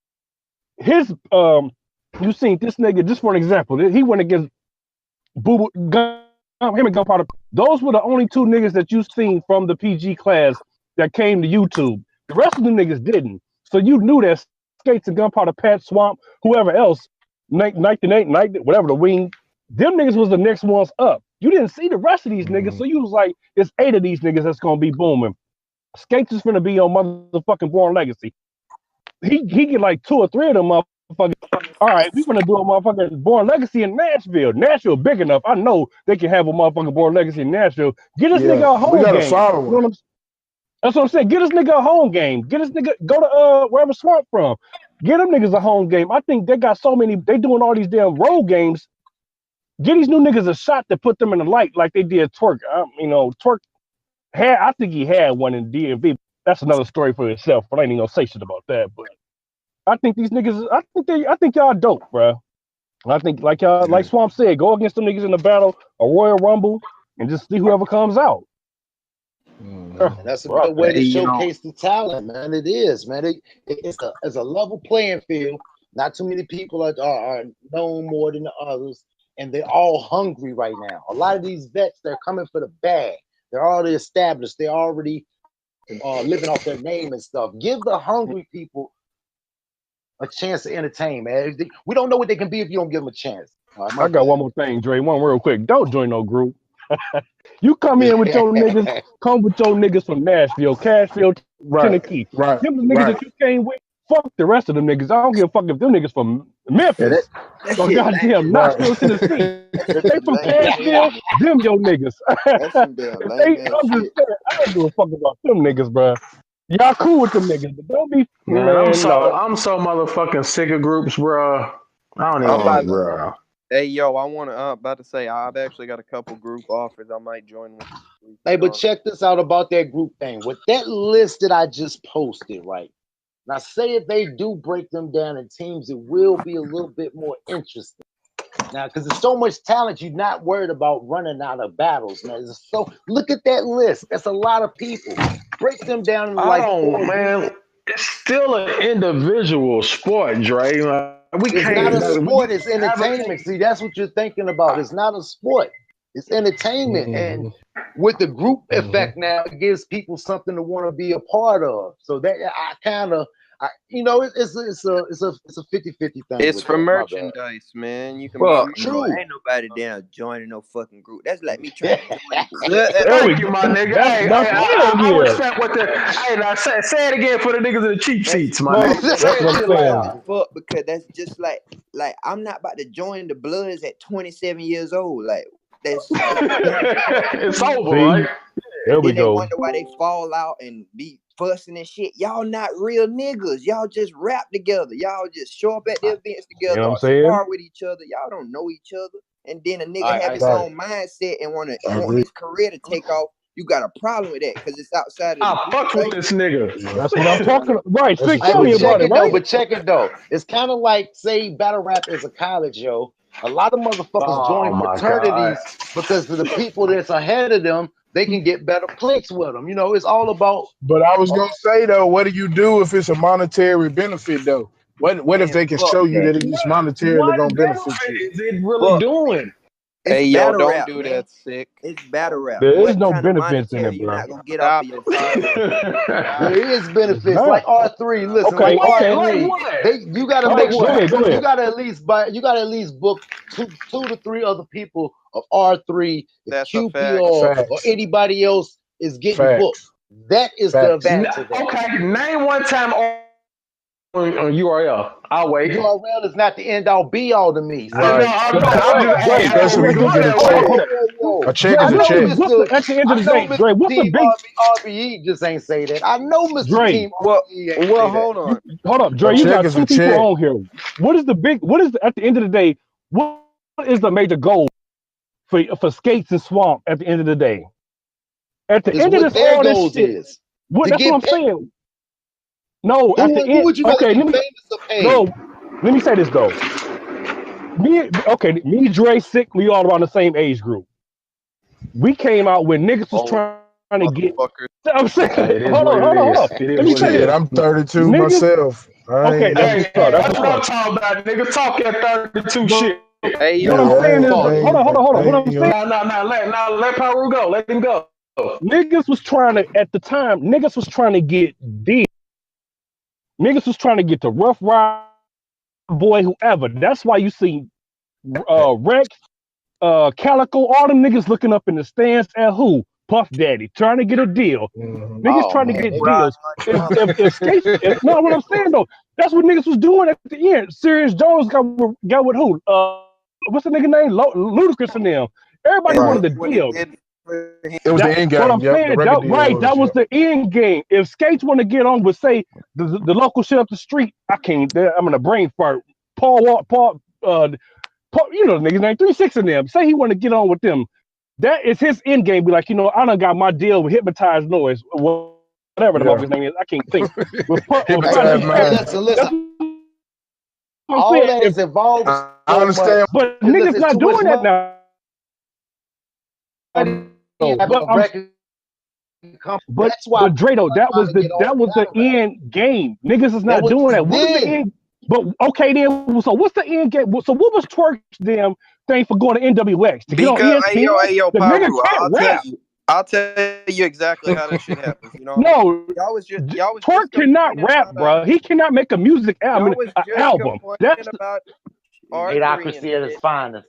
Speaker 6: His you seen this nigga, just for an example, he went against Boo Gun, him and Gunpowder. Those were the only two niggas that you seen from the PG class that came to YouTube. The rest of the niggas didn't. So you knew that Skates and Gunpowder, Pat Swamp, whoever else, Night to Night, whatever the wing, them niggas was the next ones up. You didn't see the rest of these niggas, so you was like, it's 8 of these niggas that's gonna be booming. Skates is gonna be on motherfucking Born Legacy. He get like 2 or 3 of them motherfuckers. All right, we gonna do a motherfucking Born Legacy in Nashville. Nashville big enough. I know they can have a motherfucking Born Legacy in Nashville. Get this
Speaker 4: Yeah,
Speaker 6: nigga a
Speaker 4: we
Speaker 6: home
Speaker 4: got a
Speaker 6: game.
Speaker 4: solid
Speaker 6: You know
Speaker 4: one.
Speaker 6: what that's what I'm saying. Get this nigga a home game. Get this nigga go to wherever Swamp from. Get them niggas a home game. I think they got so many. They doing all these damn road games. Get these new niggas a shot to put them in the light like they did Twerk. Twerk had. I think he had one in DMV. That's another story for itself. But I ain't even gonna say shit about that. But I think these niggas. I think y'all dope, bro. I think like
Speaker 4: Yeah.
Speaker 6: Swamp said, go against them niggas in the battle, a Royal Rumble. and just see whoever comes out.
Speaker 4: Mhm.
Speaker 1: And that's a
Speaker 6: Fuck
Speaker 1: good way
Speaker 6: that.
Speaker 1: to
Speaker 5: Hey, you know,
Speaker 1: showcase the talent, man. It is, man. It's a level playing field. Not too many people are known more than the others, and they're all hungry right now. A lot of these vets, they're coming for the bag. They're already established. They're already living off their name and stuff. Give the hungry people a chance to entertain, man. We don't know what they can be if you don't give them a chance. All right, my
Speaker 6: I got one
Speaker 1: bad.
Speaker 6: more thing, Dre. One real quick. Don't join no group. You come in with your niggas. Come with your niggas from Nashville, Cashville,
Speaker 4: Right,
Speaker 6: Tennessee.
Speaker 4: right,
Speaker 6: Them the niggas
Speaker 4: right.
Speaker 6: that you came with. Fuck the rest of them niggas. I don't give a fuck if them niggas from
Speaker 5: yeah,
Speaker 6: Memphis
Speaker 5: that
Speaker 6: or
Speaker 5: shit lame.
Speaker 6: goddamn
Speaker 4: Right.
Speaker 6: Knoxville, Tennessee.
Speaker 5: That
Speaker 6: If
Speaker 5: shit
Speaker 6: they from
Speaker 5: lame as hell,
Speaker 6: Cashville,
Speaker 5: man.
Speaker 6: them your niggas.
Speaker 5: That's some damn
Speaker 6: If
Speaker 5: lame
Speaker 6: they,
Speaker 5: ass
Speaker 6: I'm just
Speaker 5: shit.
Speaker 6: saying, I don't give a fuck about them niggas, bro. Y'all cool with them niggas, but don't be,
Speaker 3: Man, I'm
Speaker 6: man,
Speaker 3: so
Speaker 6: no.
Speaker 3: I'm so motherfucking sick of groups, bro. I don't
Speaker 2: I'm about
Speaker 3: even, bro.
Speaker 2: Hey, yo, I want to about to say I've actually got a couple group offers. I might join with you.
Speaker 1: Hey, but check this out about that group thing. With that list that I just posted, right? Now, say if they do break them down in teams, it will be a little bit more interesting. Now, because there's so much talent, you're not worried about running out of battles, man. So look at that list. That's a lot of people. Break them down into
Speaker 3: I
Speaker 1: like
Speaker 3: don't,
Speaker 1: 4 groups.
Speaker 3: man. It's still an individual sport, Dre. Like, we
Speaker 1: It's
Speaker 3: can't.
Speaker 1: not a
Speaker 3: We
Speaker 1: sport,
Speaker 3: can't
Speaker 1: it's entertainment. See, that's what you're thinking about. It's not a sport, it's entertainment. And
Speaker 4: Mhm.
Speaker 1: with the group
Speaker 4: Mhm.
Speaker 1: effect now, it gives people something to want to be a part of. So that I kind of, it's a 50-50 thing
Speaker 2: It's
Speaker 1: with
Speaker 2: for
Speaker 1: that. My bad.
Speaker 2: merchandise, man. You can buy
Speaker 5: Fuck
Speaker 2: merch.
Speaker 5: no,
Speaker 1: True.
Speaker 5: ain't nobody down joining no fucking group. That's like me trying to join the club.
Speaker 6: There we
Speaker 3: Thank you,
Speaker 6: go.
Speaker 3: my nigga.
Speaker 6: That's,
Speaker 3: Hey,
Speaker 6: that's hell
Speaker 3: I
Speaker 6: yeah.
Speaker 3: respect what the. Hey, now say it again for the niggas in the cheap
Speaker 5: That's
Speaker 3: seats, my
Speaker 6: Fuck,
Speaker 3: nigga.
Speaker 5: that
Speaker 3: Say
Speaker 6: that's
Speaker 5: shit
Speaker 3: that
Speaker 6: what I'm
Speaker 3: shit
Speaker 5: fucked
Speaker 6: saying.
Speaker 5: as
Speaker 3: loud.
Speaker 5: fuck because that's just like I'm not about to join the Bloods at 27 years old. Like that's dumb as fuck.
Speaker 3: It's over,
Speaker 6: See,
Speaker 3: right?
Speaker 6: there we
Speaker 5: Then they
Speaker 6: go.
Speaker 5: wonder why they fall out and be fussing and shit. Y'all not real niggas. Y'all just rap together. Y'all just show up at the events
Speaker 6: You
Speaker 5: together
Speaker 6: know what I'm
Speaker 5: or
Speaker 6: saying?
Speaker 5: spar with each other. Y'all don't know each other. And then a nigga have
Speaker 1: I
Speaker 5: his
Speaker 1: say,
Speaker 4: Right.
Speaker 5: own mindset and
Speaker 4: I
Speaker 5: want
Speaker 4: agree.
Speaker 5: his career to take off. You got a problem with that because it's outside of the
Speaker 3: I
Speaker 5: group,
Speaker 3: fucked with
Speaker 5: right?
Speaker 3: this nigga.
Speaker 4: Yeah.
Speaker 6: That's what I'm talking about. Right,
Speaker 4: That's a
Speaker 6: Slick,
Speaker 1: hey,
Speaker 6: tell
Speaker 1: but
Speaker 6: me
Speaker 4: true
Speaker 6: about
Speaker 1: check
Speaker 6: it,
Speaker 1: it
Speaker 4: fact.
Speaker 1: though.
Speaker 6: right?
Speaker 1: But check it though. It's kind of like say battle rap is a college, yo. A lot of motherfuckers
Speaker 3: Oh
Speaker 1: join
Speaker 3: my god.
Speaker 1: fraternities because of the people that's ahead of them. They can get better clicks with them. You know, it's all about.
Speaker 4: But I was gonna say though, what do you do if it's a monetary benefit though? What if
Speaker 5: Man,
Speaker 4: they can
Speaker 5: fuck
Speaker 4: show you
Speaker 5: that.
Speaker 4: that it's monetarily
Speaker 3: What
Speaker 4: gonna benefit
Speaker 3: benefit
Speaker 4: you?
Speaker 3: is it really
Speaker 5: Fuck that.
Speaker 3: doing?
Speaker 5: It's
Speaker 2: Hey, yo,
Speaker 5: battle
Speaker 2: don't
Speaker 5: rap,
Speaker 2: do
Speaker 5: man.
Speaker 2: that, sick.
Speaker 5: It's battle rap.
Speaker 6: There is
Speaker 5: What
Speaker 6: no
Speaker 5: kind of
Speaker 6: benefits in
Speaker 5: monetary
Speaker 6: it,
Speaker 5: you
Speaker 6: bro.
Speaker 5: not gonna get off of
Speaker 2: Stop
Speaker 5: your
Speaker 2: it,
Speaker 5: shit?
Speaker 2: bro. Stop
Speaker 1: There
Speaker 2: it.
Speaker 1: is
Speaker 6: It's
Speaker 1: benefits like
Speaker 6: not.
Speaker 1: R3.
Speaker 2: Stop
Speaker 1: Listen,
Speaker 2: it.
Speaker 1: like
Speaker 6: Okay, okay.
Speaker 3: Like
Speaker 1: R3,
Speaker 3: what?
Speaker 1: you got to
Speaker 6: All
Speaker 1: make
Speaker 6: right,
Speaker 3: Like
Speaker 6: go
Speaker 1: sure
Speaker 3: what?
Speaker 6: ahead, go
Speaker 1: you
Speaker 6: ahead.
Speaker 1: got to at least buy. You got to at least book two to three other people of R3. If
Speaker 2: That's a
Speaker 1: QP
Speaker 2: fact.
Speaker 1: or
Speaker 4: Facts.
Speaker 1: anybody else is getting booked,
Speaker 4: Facts.
Speaker 1: that is the
Speaker 4: Facts.
Speaker 1: advantage of that.
Speaker 3: Okay, name one time on URL. I'll wait.
Speaker 1: URL is not the end all be all to me.
Speaker 3: I know,
Speaker 1: So
Speaker 4: Right.
Speaker 3: I
Speaker 6: But
Speaker 3: know.
Speaker 6: no,
Speaker 3: I'm
Speaker 6: wait,
Speaker 3: just, hey,
Speaker 6: wait.
Speaker 3: hey,
Speaker 4: Especially
Speaker 3: we
Speaker 4: when you
Speaker 3: go
Speaker 4: get a
Speaker 3: there.
Speaker 1: whoa,
Speaker 4: check.
Speaker 1: whoa,
Speaker 6: Okay,
Speaker 1: whoa,
Speaker 4: A
Speaker 1: whoa.
Speaker 4: check
Speaker 6: Dre,
Speaker 1: I
Speaker 4: is a
Speaker 6: what's
Speaker 1: know
Speaker 6: the
Speaker 4: check.
Speaker 6: what's the
Speaker 1: Mr.
Speaker 6: at the end of
Speaker 1: I
Speaker 6: the
Speaker 1: know
Speaker 6: day, Dre?
Speaker 1: Mr.
Speaker 6: What's the
Speaker 1: Team
Speaker 6: big
Speaker 1: RBE just ain't say that. I know Mr.
Speaker 6: Dre?
Speaker 1: Team
Speaker 2: Well,
Speaker 1: RBE ain't
Speaker 2: well,
Speaker 1: say that.
Speaker 2: hold on.
Speaker 6: Hold up,
Speaker 4: A
Speaker 6: Dre. You
Speaker 4: check
Speaker 6: got
Speaker 4: is a
Speaker 6: two people
Speaker 4: check.
Speaker 6: on here. What is the big? What is at the end of the day? What is the major goal for skates and swamp at the end of the day? At the
Speaker 1: Is
Speaker 6: end of
Speaker 1: what
Speaker 6: this
Speaker 1: their
Speaker 6: all this
Speaker 1: goals
Speaker 6: shit.
Speaker 1: is
Speaker 6: What?
Speaker 1: to
Speaker 6: That's what
Speaker 1: get
Speaker 6: I'm
Speaker 1: paid.
Speaker 6: saying. No, at the
Speaker 1: Who
Speaker 6: end.
Speaker 1: would you rather
Speaker 6: Okay,
Speaker 1: be
Speaker 6: let me.
Speaker 1: famous or paid?
Speaker 6: No, let me say this though. Me, Dre, Sick, we all around the same age group. We came out when niggas was
Speaker 2: Old
Speaker 6: trying to get.
Speaker 2: motherfuckers.
Speaker 6: I'm saying,
Speaker 3: It is
Speaker 6: hold
Speaker 3: what
Speaker 6: on,
Speaker 3: it
Speaker 6: hold on, hold on.
Speaker 3: is. It
Speaker 6: Let
Speaker 3: is
Speaker 6: me
Speaker 3: what it
Speaker 6: say
Speaker 4: Shit,
Speaker 6: this,
Speaker 3: is.
Speaker 4: I'm 32
Speaker 6: niggas.
Speaker 4: myself. I
Speaker 6: Okay,
Speaker 4: ain't
Speaker 6: that's
Speaker 3: Hey,
Speaker 6: what's
Speaker 3: hey,
Speaker 6: up. That's
Speaker 3: that's
Speaker 6: what's
Speaker 3: what I'm
Speaker 6: up.
Speaker 3: talking about, nigga. Talk that 32
Speaker 6: But
Speaker 3: shit.
Speaker 2: Hey,
Speaker 6: what
Speaker 2: yo,
Speaker 6: I'm
Speaker 4: yeah,
Speaker 6: saying is,
Speaker 1: Fuck it.
Speaker 6: hold
Speaker 4: I
Speaker 6: on. What I'm
Speaker 4: ain't
Speaker 6: saying,
Speaker 4: gonna
Speaker 3: Let Paru go. Let him go.
Speaker 6: niggas was trying to at the time. Niggas was trying to get deals. Niggas was trying to get the Rough Rider boy, whoever. That's why you see Rex, Calico, all them niggas looking up in the stands at who? Puff Daddy, trying to get a deal.
Speaker 4: mhm,
Speaker 6: Niggas
Speaker 1: Oh
Speaker 6: trying to
Speaker 1: man,
Speaker 6: get
Speaker 1: they
Speaker 5: Riding
Speaker 6: deals.
Speaker 5: like a
Speaker 6: If
Speaker 5: motherfucker.
Speaker 6: Skates, no, what I'm saying though, that's what niggas was doing at the end. Serious Jones got with who? What's the nigga name? Ludacris and them. Everybody
Speaker 5: And
Speaker 4: right.
Speaker 6: wanted
Speaker 5: look
Speaker 6: the
Speaker 5: what it
Speaker 6: deal.
Speaker 5: did for him.
Speaker 4: It was
Speaker 6: That,
Speaker 4: the end
Speaker 6: but I'm
Speaker 4: game. Yep, the
Speaker 6: saying
Speaker 4: record
Speaker 6: that
Speaker 4: deal
Speaker 6: right.
Speaker 4: was.
Speaker 6: That was
Speaker 4: Yep.
Speaker 6: the end game. If Skates want to get on with say the local shit up the street, I can't. I'm gonna brain fart. Paul, you know the niggas name 3-6 of them. Say he want to get on with them. That is his end game. Be like, I done got my deal with Hypnotized Noise, whatever the
Speaker 4: Yeah.
Speaker 6: motherfucker's name is. I can't think. With
Speaker 1: hey,
Speaker 6: Prodigy
Speaker 4: Hypnotized
Speaker 1: hey,
Speaker 6: Cash.
Speaker 4: mind.
Speaker 1: listen.
Speaker 6: That's what I'm
Speaker 1: All
Speaker 6: saying.
Speaker 1: that has evolved
Speaker 4: I
Speaker 1: so much
Speaker 4: understand.
Speaker 6: But
Speaker 1: because
Speaker 6: niggas
Speaker 1: it's
Speaker 6: not
Speaker 1: too much
Speaker 6: doing that now.
Speaker 1: money have
Speaker 6: but
Speaker 1: a record company.
Speaker 6: but
Speaker 1: That's why people
Speaker 6: Drado,
Speaker 1: are trying to get on
Speaker 6: that was the
Speaker 1: battle rap.
Speaker 6: end game. Niggas is
Speaker 1: That
Speaker 6: not
Speaker 1: was
Speaker 6: doing that. What is the
Speaker 1: then.
Speaker 6: end? But okay, then. So what's the end game? So what was Twerk's damn thing for going to NWX to get on
Speaker 2: Because
Speaker 6: ESPN?
Speaker 2: hey yo,
Speaker 6: The nigga
Speaker 2: Pyru,
Speaker 6: can't rap.
Speaker 2: I'll tell you exactly how that shit happens. You know what I mean?
Speaker 6: No,
Speaker 2: Y'all was just
Speaker 6: Twerk cannot
Speaker 2: complaining
Speaker 6: rap,
Speaker 2: about
Speaker 6: bro. He cannot make a music album.
Speaker 2: y'all was
Speaker 6: An
Speaker 2: just
Speaker 6: album.
Speaker 2: complaining
Speaker 6: That's
Speaker 2: about R3 and
Speaker 1: Mediocrity at its
Speaker 2: shit.
Speaker 1: finest.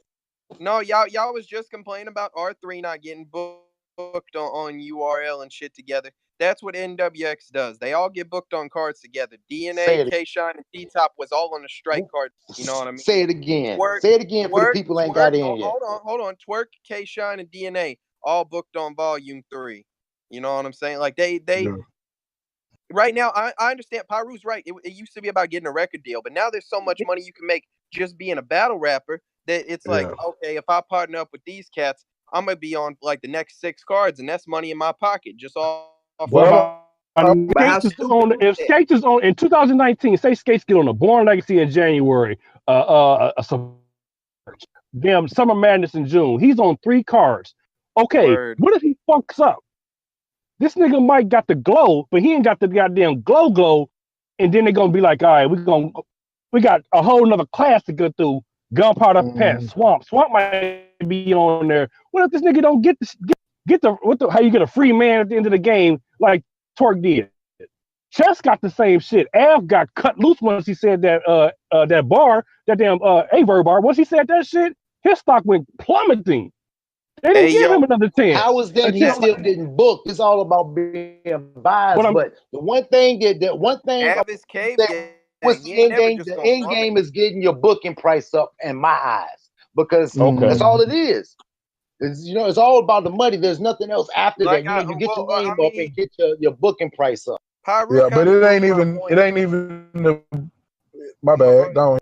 Speaker 2: No, y'all was just complaining about R3 not getting booked on URL and shit together. That's what NWX does. They all get booked on cards together. DNA,
Speaker 1: Say it.
Speaker 2: K Shine, and T Top was all on the strike card. You know what I mean?
Speaker 1: Say it again.
Speaker 2: Twerk,
Speaker 1: Say it again for the people ain't got in yet.
Speaker 2: hold on. Twerk, K Shine, and DNA all booked on Volume 3. You know what I'm saying? Like they
Speaker 4: Yeah.
Speaker 2: right now, I understand. Pyru's right. It used to be about getting a record deal, but now there's so much money you can make just being a battle rapper that it's like, okay, if I partner up with these cats, I'm gonna be on like the next 6 cards, and that's money in my pocket just off
Speaker 6: Well,
Speaker 2: of.
Speaker 5: But how stupid is
Speaker 6: If
Speaker 5: that?
Speaker 6: Skates is on in 2019, say Skates get on a Born Legacy in January, damn Summer Madness in June. He's on 3 cards. Okay,
Speaker 2: Word.
Speaker 6: what if he fucks up? This nigga might got the glow, but he ain't got the goddamn glow. And then they're gonna be like, all right, we got a whole nother class to go through. Gunpowder Pet, Swamp. Swamp might be on there. What if this nigga don't get the how you get a free man at the end of the game like Twerk did? Chess got the same shit. Av got cut loose once he said that bar, that damn Averb bar. Once he said that shit, his stock went plummeting. They didn't
Speaker 2: Hey
Speaker 6: give him
Speaker 2: yo,
Speaker 6: another chance.
Speaker 1: How is that he's
Speaker 6: Until
Speaker 1: still getting booked? It's all about being biased.
Speaker 6: I'm
Speaker 1: But the one thing
Speaker 2: Av is cave
Speaker 1: that
Speaker 2: gang.
Speaker 1: what's
Speaker 2: He
Speaker 1: the
Speaker 2: ain't
Speaker 1: end
Speaker 2: never
Speaker 1: game?
Speaker 2: just
Speaker 1: The
Speaker 2: gonna
Speaker 1: end
Speaker 2: plummet.
Speaker 1: game is getting your booking price up in my eyes. Because
Speaker 6: okay.
Speaker 1: that's all it is. It's all about the money. There's nothing else after that.
Speaker 2: Like
Speaker 1: You get your name
Speaker 2: I
Speaker 1: up
Speaker 2: mean,
Speaker 1: and get your booking price up.
Speaker 2: Pyru
Speaker 4: Yeah, but
Speaker 2: kind of proved my
Speaker 4: it
Speaker 2: point.
Speaker 4: ain't even the my
Speaker 2: No, go
Speaker 4: bad.
Speaker 2: ahead.
Speaker 4: Go on.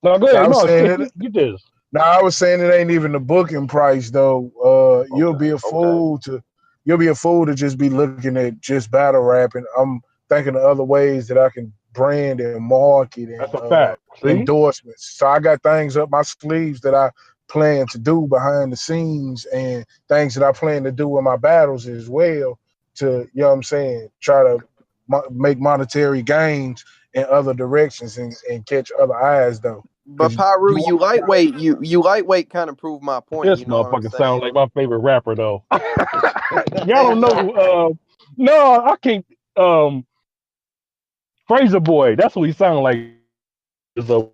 Speaker 6: No, go
Speaker 4: I
Speaker 6: ahead.
Speaker 4: was
Speaker 6: No,
Speaker 4: saying
Speaker 6: Skip,
Speaker 4: it.
Speaker 6: get this.
Speaker 4: No, I was saying it ain't even the booking price though. You'll be a fool to just be looking at just battle rapping. I'm thinking of other ways that I can brand and market and
Speaker 6: That's a fact. See?
Speaker 4: endorsements. So I got things up my sleeves that I plan to do behind the scenes and things that I plan to do in my battles as well to, you know what I'm saying, try to make monetary gains in other directions and catch other eyes though.
Speaker 2: But
Speaker 4: Because
Speaker 2: Pyru,
Speaker 4: you
Speaker 2: you lightweight kind of proved my point.
Speaker 6: This
Speaker 2: You know what I'm
Speaker 6: motherfucker sounds
Speaker 2: saying?
Speaker 6: like my favorite rapper though. Y'all
Speaker 2: Hey
Speaker 6: don't
Speaker 2: yo,
Speaker 6: know. No, I can't. Fraser Boy. That's what he sound like. So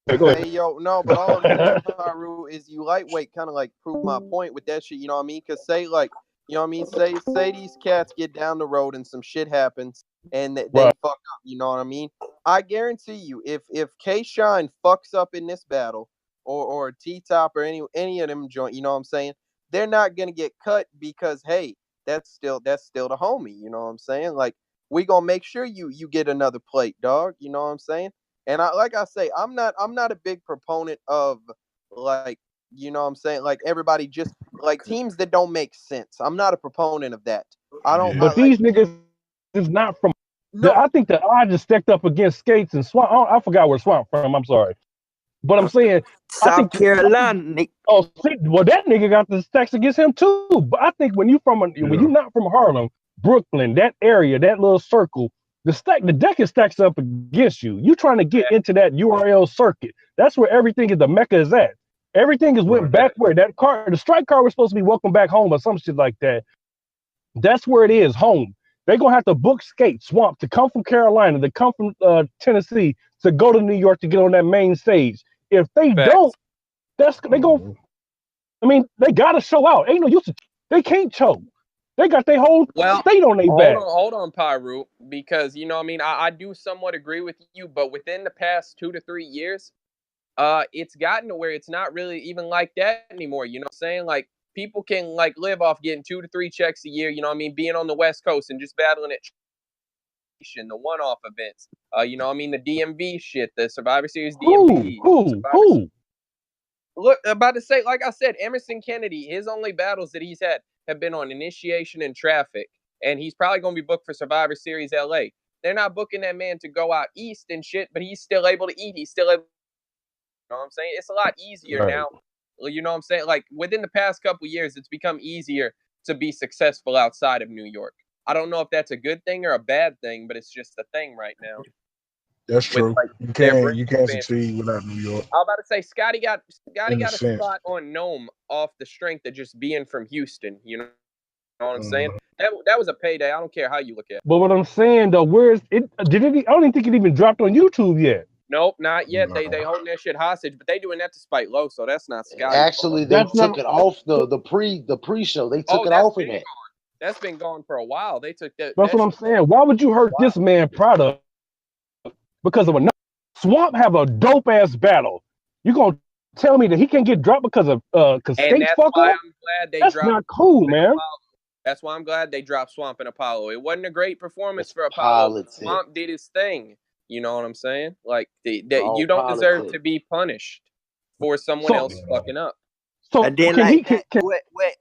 Speaker 6: go
Speaker 2: hey
Speaker 6: ahead.
Speaker 2: yo, no, but all I'm saying, Pyru, is you lightweight kind of like prove my point with that shit. You know what I mean? Cause say like, you know what I mean? Say these cats get down the road and some shit happens and they
Speaker 6: Right.
Speaker 2: fuck up. You know what I mean? I guarantee you, if K Shine fucks up in this battle, or T Top or any of them joint, you know what I'm saying? They're not gonna get cut because hey, that's still the homie. You know what I'm saying? Like we gonna make sure you get another plate, dog. You know what I'm saying? And like I say, I'm not a big proponent of like, you know what I'm saying, like everybody just like teams that don't make sense. I'm not a proponent of that. I
Speaker 6: But
Speaker 2: like
Speaker 6: these niggas is not from.
Speaker 2: no
Speaker 6: I think the odds is stacked up against Skates and Swamp. I forgot where Swamp from. I'm sorry, but I'm saying I
Speaker 5: South
Speaker 6: think.
Speaker 5: Carolina, Nick.
Speaker 6: Oh, see, well, that nigga got the stacks against him too. But I think when when you not from Harlem, Brooklyn, that area, that little circle, the deck is stacks up against you. You trying to get into that URL circuit. That's where everything is. The mecca is at. Everything is went back where that car, the strike car was supposed to be welcome back home or some shit like that. That's where it is, home. They're gonna have to book Skate Swamp to come from Carolina, to come from Tennessee, to go to New York to get on that main stage. If they don't, they go. I mean, they gotta show out. Ain't no use to. They can't choke. They got their whole
Speaker 2: well
Speaker 6: state on their back.
Speaker 2: hold on, Pyru, because you know what I mean, I do somewhat agree with you, but within the past 2 to 3 years, it's gotten to where it's not really even like that anymore. You know what I'm saying? Like people can like live off getting 2 to 3 checks a year, you know what I mean, being on the West Coast and just battling it, the one-off events. You know what I mean, the DMV shit, the Survivor Series DMV, Survivor
Speaker 6: Who?
Speaker 2: Look, about to say, like I said, Emerson Kennedy, his only battles that he's had have been on Initiation and Traffic, and he's probably going to be booked for Survivor Series LA. They're not booking that man to go out east and shit, but he's still able to eat. He's still able. You know what I'm saying? It's a lot easier
Speaker 6: Right.
Speaker 2: now. You know what I'm saying? Like within the past couple years, it's become easier to be successful outside of New York. I don't know if that's a good thing or a bad thing, but it's just a thing right now
Speaker 4: That's
Speaker 2: with
Speaker 4: true.
Speaker 2: like
Speaker 4: You
Speaker 2: their
Speaker 4: can't
Speaker 2: brand
Speaker 4: you can't
Speaker 2: expansion.
Speaker 4: succeed without New York
Speaker 2: I was about to say Scotty
Speaker 4: in a
Speaker 2: got a
Speaker 4: sense.
Speaker 2: spot on Nome off the strength of just being from Houston. You know what I'm saying?
Speaker 4: Mhm.
Speaker 2: That was a payday. I don't care how you look at it.
Speaker 6: But what I'm saying though, where is it? Did it? I don't even think it even dropped on YouTube yet.
Speaker 2: Nope, not yet.
Speaker 4: No.
Speaker 2: They holding that shit hostage, but they doing that to spite low, so that's not Scotty's fault.
Speaker 1: Actually, they
Speaker 6: That's
Speaker 1: took
Speaker 6: not.
Speaker 1: it off the pre-show. They took
Speaker 2: Oh,
Speaker 1: it
Speaker 2: that's
Speaker 1: off of
Speaker 2: been
Speaker 1: that.
Speaker 2: that's been gone for a while. They took
Speaker 6: That's
Speaker 2: that
Speaker 6: what I'm
Speaker 2: shit
Speaker 6: saying. Why would you hurt
Speaker 2: wow.
Speaker 6: this man product because of a Swamp have a dope ass battle? You gonna tell me that he can't get dropped because of cause
Speaker 2: And
Speaker 6: skates
Speaker 2: that's
Speaker 6: fuck
Speaker 2: why
Speaker 6: up?
Speaker 2: I'm glad they
Speaker 6: That's
Speaker 2: dropped
Speaker 6: not cool,
Speaker 2: Swamp and
Speaker 6: man.
Speaker 2: Apollo. That's why I'm glad they dropped Swamp and Apollo. It wasn't a great performance
Speaker 1: It's
Speaker 2: for Apollo, but
Speaker 1: politics.
Speaker 2: Swamp did his thing. You know what I'm saying? Like
Speaker 1: It's
Speaker 2: that
Speaker 1: all
Speaker 2: you don't deserve to
Speaker 1: politics.
Speaker 2: be punished for someone
Speaker 6: So
Speaker 2: else fucking up.
Speaker 6: so
Speaker 5: And then
Speaker 6: can he
Speaker 5: like
Speaker 6: can,
Speaker 5: that,
Speaker 6: can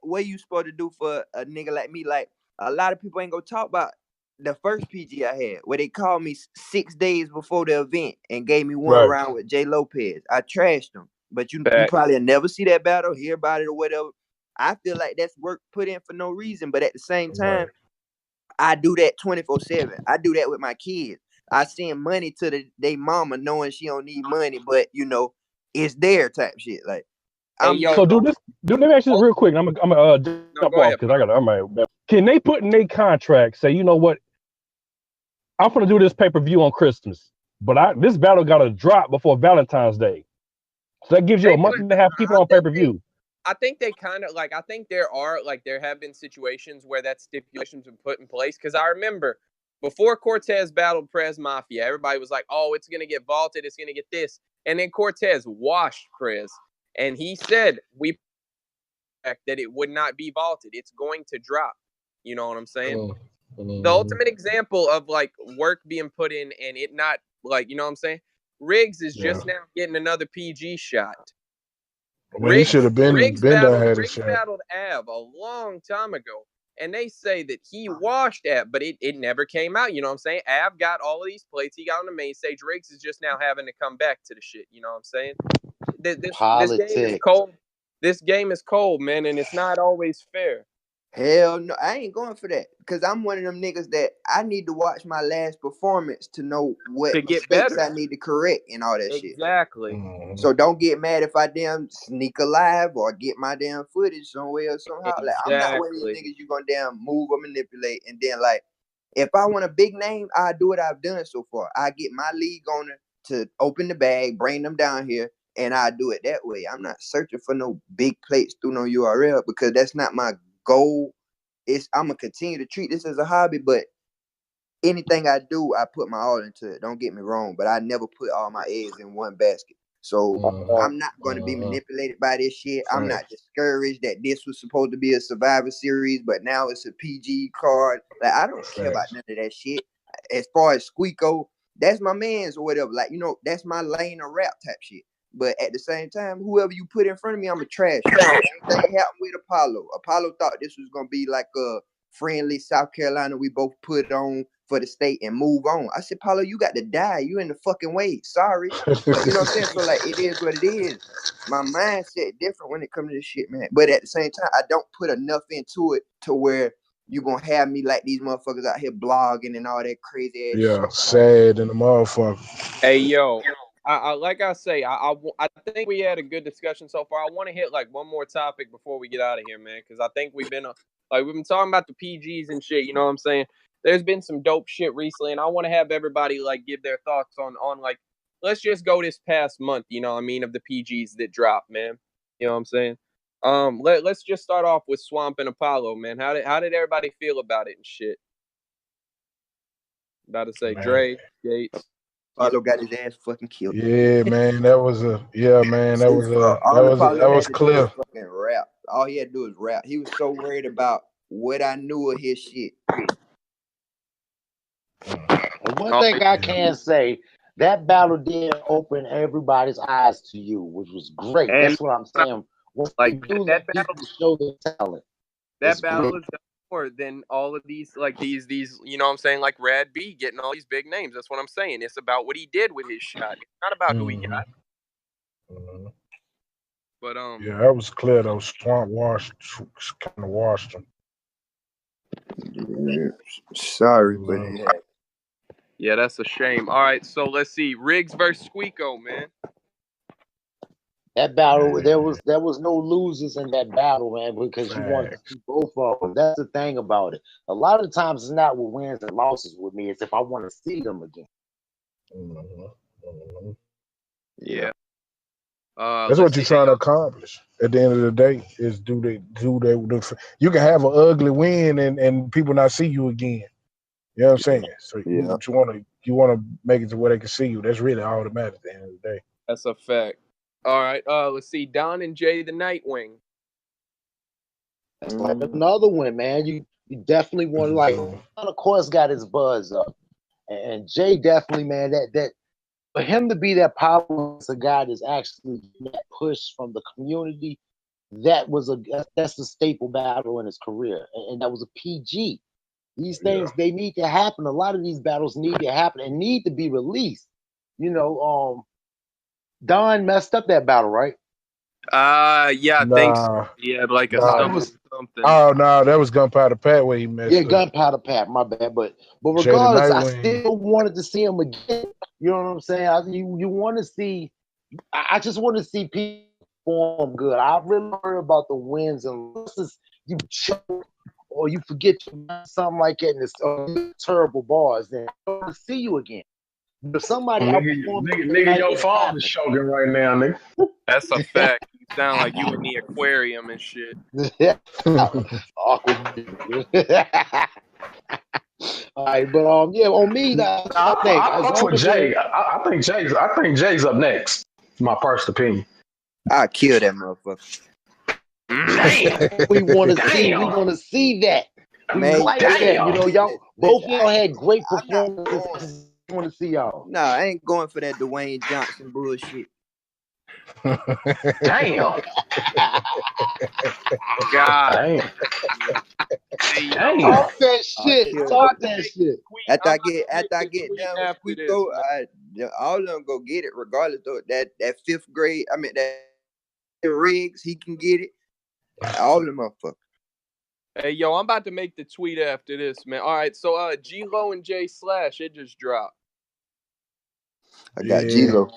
Speaker 5: what you supposed to do for a nigga like me? Like a lot of people ain't gonna talk about the first PG I had, where they called me 6 days before the event and gave me one
Speaker 6: right?
Speaker 5: round with Jay Lopez. I trashed him, but you
Speaker 2: Facts.
Speaker 5: probably never see that battle, hear about it or whatever. I feel like that's work put in for no reason, but at the same
Speaker 4: Right.
Speaker 5: time, I do that 24/7. I do that with my kids. I send money to they mama knowing she don't need money, but it's their type shit. Like
Speaker 2: Hey
Speaker 5: I'm
Speaker 2: yo,
Speaker 6: So
Speaker 5: big on
Speaker 6: let me ask you this
Speaker 2: hold,
Speaker 6: real quick. I'm gonna
Speaker 2: no,
Speaker 6: jump
Speaker 2: go
Speaker 6: off
Speaker 2: ahead,
Speaker 6: because
Speaker 2: bro.
Speaker 6: I might. Can they put in their contract say, you know what, I'm gonna do this pay per view on Christmas, but this battle got to drop before Valentine's Day, so that gives you
Speaker 2: They
Speaker 6: a month
Speaker 2: put
Speaker 6: and a half. Keep it
Speaker 2: I
Speaker 6: on pay
Speaker 2: think
Speaker 6: per view.
Speaker 2: I think they kind of like. I think there have been situations where that stipulation's been put in place. Because I remember before Cortez battled Prez Mafia, everybody was like, "Oh, it's gonna get vaulted. It's gonna get this," and then Cortez washed Prez, and he said we that it would not be vaulted. It's going to drop. You know what I'm saying? The
Speaker 4: Mhm.
Speaker 2: ultimate example of like work being put in and it not like you know what I'm saying. Riggs is
Speaker 4: Yeah.
Speaker 2: just now getting another PG shot.
Speaker 4: I mean, he should have
Speaker 2: Riggs
Speaker 4: been done
Speaker 2: battled
Speaker 4: had a
Speaker 2: Riggs
Speaker 4: shot.
Speaker 2: battled Av a long time ago. And they say that he washed Av, but it never came out. You know what I'm saying? Av got all of these plates. He got on the main stage. Riggs is just now having to come back to the shit. You know what I'm saying? This game is
Speaker 1: Politics.
Speaker 2: cold. This game is cold, man, and it's not always fair.
Speaker 5: hell no. I ain't going for that because I'm one of them niggas that I need to watch my last performance to know what
Speaker 2: To get
Speaker 5: mistakes
Speaker 2: better.
Speaker 5: I need to correct and all that shit.
Speaker 2: Exactly.
Speaker 4: Mhm.
Speaker 5: So don't get mad if I damn sneak a live or get my damn footage somewhere or somehow. Like I'm not one of these
Speaker 2: Exactly.
Speaker 5: niggas you gonna damn move or manipulate and then like if I want a big name, I do what I've done so far. I get my league owner to open the bag, bring them down here, and I do it that way. I'm not searching for no big plates through no URL because that's not my goal. I'm gonna continue to treat this as a hobby, but anything I do, I put my all into it. Don't get me wrong, but I never put all my eggs in one basket. So
Speaker 4: Mhm.
Speaker 5: I'm not going to be
Speaker 4: Mhm.
Speaker 5: manipulated by this shit. I'm not
Speaker 4: Facts.
Speaker 5: discouraged that this was supposed to be a Survivor Series, but now it's a PG card. Like I don't care about
Speaker 4: Facts.
Speaker 5: none of that shit. As far as Squeako, that's my man's or whatever. Like that's my lane of rap type shit. But at the same time, whoever you put in front of me, I'm a trash him. Same thing happened with Apollo. Apollo thought this was gonna be like a friendly South Carolina. We both put on for the state and move on. I said, Paulo, you got to die. You in the fucking way. Sorry. But you know what I'm saying? So like it is what it is. My mindset different when it comes to this shit, man. But at the same time, I don't put enough into it to where you gonna have me like these motherfuckers out here blogging and all that crazy ass
Speaker 4: Yeah,
Speaker 5: shit.
Speaker 4: sad in the motherfucker.
Speaker 2: Hey yo, I like I say, I think we had a good discussion so far. I want to hit like one more topic before we get out of here, man, because I think we've been talking about the PGs and shit. You know what I'm saying? There's been some dope shit recently, and I want to have everybody like give their thoughts on like let's just go this past month. You know what I mean of the PGs that dropped, man. You know what I'm saying? Let's just start off with Swamp and Apollo, man. How did everybody feel about it and shit? About to say
Speaker 4: Man.
Speaker 2: Dre, Gates.
Speaker 5: Paulo got his ass fucking killed.
Speaker 4: Yeah, man. That was a yeah, man. That was
Speaker 5: All the Paulo
Speaker 4: that
Speaker 5: had
Speaker 4: was
Speaker 5: to do was
Speaker 4: clear.
Speaker 5: fucking rap. All he had to do was rap. He was so worried about what I knew of his shit.
Speaker 1: And one
Speaker 2: Oh,
Speaker 1: thing I
Speaker 4: Yeah.
Speaker 1: can say, that battle did open everybody's eyes to you, which was great.
Speaker 2: and
Speaker 1: That's what I'm saying. When they
Speaker 2: like
Speaker 1: do
Speaker 2: that
Speaker 1: let
Speaker 2: battle
Speaker 1: people show their talent,
Speaker 2: that
Speaker 1: it's
Speaker 2: battle
Speaker 1: great.
Speaker 2: is done more than all of these like these you know what I'm saying like Rad B getting all these big names. That's what I'm saying. It's about what he did with his shot. It's not about who he got.
Speaker 4: Mhm. Mhm.
Speaker 2: But
Speaker 4: Yeah, that was clear though. Swamp washed, kind of washed them.
Speaker 5: Yeah. Sorry, but
Speaker 4: Uh,
Speaker 5: it happened.
Speaker 2: yeah, that's a shame. All right, so let's see. Riggs versus Squeako, man.
Speaker 1: That battle, there
Speaker 4: yeah,
Speaker 1: was no losers in that battle, man, because you wanted to
Speaker 4: facts.
Speaker 1: see both of them. That's the thing about it. A lot of times it's not what wins and losses with me. It's if I want to see them again.
Speaker 4: Mhm, mhm.
Speaker 5: Yeah.
Speaker 2: Yeah.
Speaker 4: That's
Speaker 2: Let's
Speaker 4: what you're
Speaker 2: see.
Speaker 4: trying to accomplish. At the end of the day, is you can have an ugly win and people not see you again. You know what I'm saying? So
Speaker 5: Yeah.
Speaker 4: you wanna make it to where they can see you. That's really all that matters at the end of the day.
Speaker 2: That's a fact. All right. Let's see. Don and Jay the Nightwing.
Speaker 1: That's like another one, man. You definitely want to like. Of course, got his buzz up, and Jay definitely, man. That for him to be that powerful a guy that's actually that push from the community. That's a staple battle in his career, and that was a PG. These
Speaker 4: Yeah.
Speaker 1: things they need to happen. A lot of these battles need to happen and need to be released. You know, Don messed up that battle, right?
Speaker 2: Yeah, I think so.
Speaker 4: Nah,
Speaker 2: He had like a
Speaker 1: No, it
Speaker 4: nah.
Speaker 2: stomach
Speaker 1: was
Speaker 2: something.
Speaker 4: Oh no, that was Gunpowder Pat where he
Speaker 1: yeah,
Speaker 4: messed up.
Speaker 1: Gunpowder Pat. My bad, but
Speaker 4: Jay the
Speaker 1: regardless, I
Speaker 4: Nightwing.
Speaker 1: still wanted to see him again. You know what I'm saying? You want to see. I just want to see people perform good. I really worry about the wins and losses. You choke or you forget something like that, and it's terrible bars. Then I want to see you again. If somebody outperformed
Speaker 3: Nigga,
Speaker 1: tonight,
Speaker 3: your
Speaker 1: it
Speaker 3: phone is
Speaker 1: happened.
Speaker 3: choking right now, nigga.
Speaker 2: That's a fact. You sound like you in the aquarium and shit.
Speaker 1: Awkward. All right, but yeah, on me, that's what I think.
Speaker 3: I
Speaker 1: As
Speaker 3: fuck
Speaker 1: long
Speaker 3: with
Speaker 1: as it
Speaker 3: Jay.
Speaker 1: ain't
Speaker 3: I think Jay's up next. My personal opinion.
Speaker 5: I kill that motherfucker.
Speaker 3: Damn.
Speaker 1: we want to see, we
Speaker 3: Damn.
Speaker 1: want to see that. We
Speaker 5: Man,
Speaker 1: like that. You
Speaker 3: Damn.
Speaker 1: know, y'all both
Speaker 5: listen,
Speaker 1: y'all had great
Speaker 5: I'm not
Speaker 1: performances.
Speaker 5: going.
Speaker 1: I just want to see y'all.
Speaker 5: No, I ain't going for that Dwayne Johnson bullshit.
Speaker 3: Damn.
Speaker 2: God.
Speaker 3: Damn.
Speaker 2: Hey, yo,
Speaker 3: Damn.
Speaker 1: Talk that
Speaker 5: I
Speaker 1: shit.
Speaker 5: kill
Speaker 2: I'm
Speaker 5: that.
Speaker 1: Talk
Speaker 2: about to
Speaker 1: that
Speaker 2: make the
Speaker 1: shit.
Speaker 2: tweet.
Speaker 5: After
Speaker 2: I'm
Speaker 5: I
Speaker 2: about
Speaker 5: get
Speaker 2: to make
Speaker 5: after I
Speaker 2: the
Speaker 5: get
Speaker 2: tweet
Speaker 5: done with
Speaker 2: after this,
Speaker 5: Squeako,
Speaker 2: man.
Speaker 5: all of them go get it regardless of that fifth grade. I mean that Riggs, he can get it. All of them motherfuckers.
Speaker 2: Hey, yo, I'm about to make the tweet after this, man. All right, so G-Lo and J Slash, it just dropped.
Speaker 5: I got
Speaker 4: Yeah,
Speaker 5: G-Lo.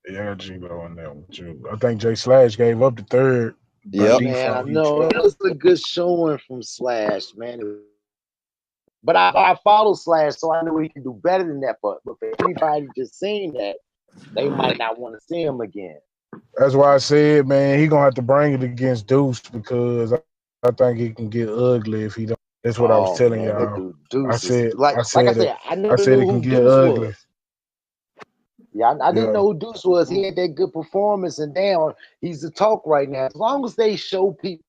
Speaker 4: yeah, I got G-Lo in that one too. I think Jay Slash gave up the third by
Speaker 1: Yeah,
Speaker 5: Yep.
Speaker 1: man. I
Speaker 4: default. He
Speaker 1: know it was a good showing from Slash, man. But I follow Slash, so I know he can do better than that. But for anybody just seeing that, they might not want to see him again.
Speaker 4: That's why I said, man, he gonna have to bring it against Deuce because I think it can get ugly if he don't. That's what I was
Speaker 1: Oh
Speaker 4: telling
Speaker 1: man, that
Speaker 4: y'all.
Speaker 1: dude
Speaker 4: I
Speaker 1: Deuce is
Speaker 4: said, I
Speaker 1: like I
Speaker 4: said it.
Speaker 1: said, I
Speaker 4: I
Speaker 1: never
Speaker 4: said
Speaker 1: knew
Speaker 4: it can
Speaker 1: who
Speaker 4: get
Speaker 1: Deuce
Speaker 4: ugly.
Speaker 1: was. Yeah, I didn't know who Deuce was. He had that good performance, and damn, he's the talk right now. As long as they show people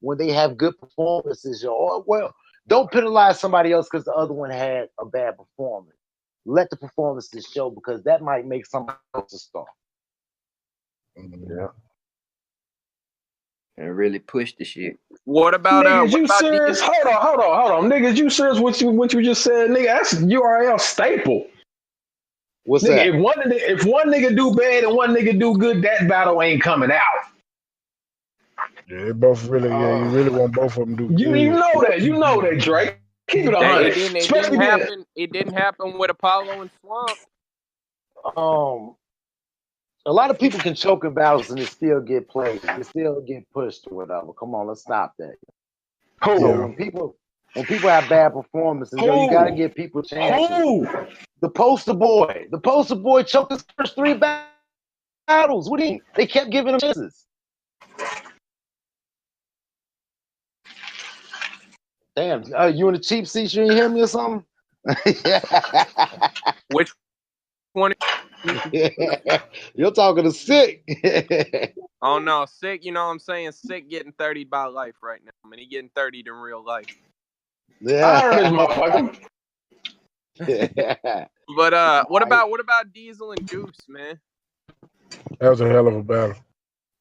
Speaker 1: when they have good performances, well, don't penalize somebody else because the other one had a bad performance. Let the performances show because that might make somebody else a star.
Speaker 4: Yeah.
Speaker 5: And really push the shit.
Speaker 2: What about
Speaker 3: Niggas,
Speaker 2: what
Speaker 3: you
Speaker 2: about
Speaker 3: serious?
Speaker 2: Diesel?
Speaker 3: Hold on. Niggas, you serious what you just said, nigga? That's URL staple.
Speaker 1: What's
Speaker 3: Nigga,
Speaker 1: that?
Speaker 3: if one nigga do bad and one nigga do good, that battle ain't coming out.
Speaker 4: Yeah, they both really. Yeah, you really want both of them to do
Speaker 3: You
Speaker 4: good.
Speaker 3: know that. You know that, Drake. Keep it
Speaker 2: That
Speaker 3: 100.
Speaker 2: it didn't
Speaker 3: Especially being
Speaker 2: happen. It didn't happen with Apollo and Swamp.
Speaker 1: A lot of people can choke in battles and it still get played. It still get pushed or whatever. Come on, let's stop that. So
Speaker 3: who?
Speaker 4: Yeah.
Speaker 1: when people have bad performances, you got to
Speaker 3: Who?
Speaker 1: give people chances.
Speaker 3: Who?
Speaker 1: The poster boy choked his first three battles. What do you mean? They kept giving him chances. Damn, you in the cheap seats? You ain't hear me or something?
Speaker 2: Which one?
Speaker 1: You're talking to sick.
Speaker 2: Oh no, Sick. You know what I'm saying? Sick getting 30 by life right now. I mean, he getting 30 in real life.
Speaker 3: I heard this
Speaker 1: Yeah.
Speaker 3: motherfucker.
Speaker 2: But what
Speaker 1: Right.
Speaker 2: about Diesel and Deuce, man?
Speaker 4: That was a hell of a battle.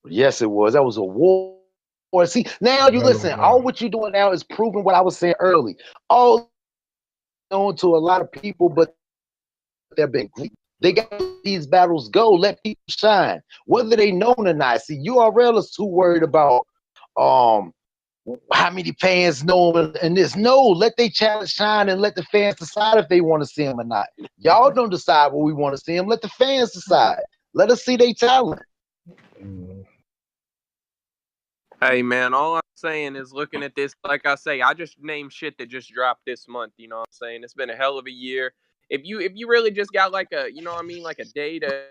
Speaker 1: Yes, it was. That was a war. See, now you
Speaker 4: Hell of a
Speaker 1: listen. All
Speaker 4: battle.
Speaker 1: what you're doing now is proving what I was saying early. All known to a lot of people, but they're being greedy. They got to let these battles go. Let people shine, whether they known or not. See, URL is too worried about how many fans know him and this. No, let they challenge shine and let the fans decide if they want to see him or not. Y'all don't decide what we want to see him. Let the fans decide. Let us see their talent.
Speaker 2: Hey man, all I'm saying is looking at this, like I say, I just named shit that just dropped this month, you know what I'm saying? It's been a hell of a year. If you really just got like a, you know what I mean, like a day that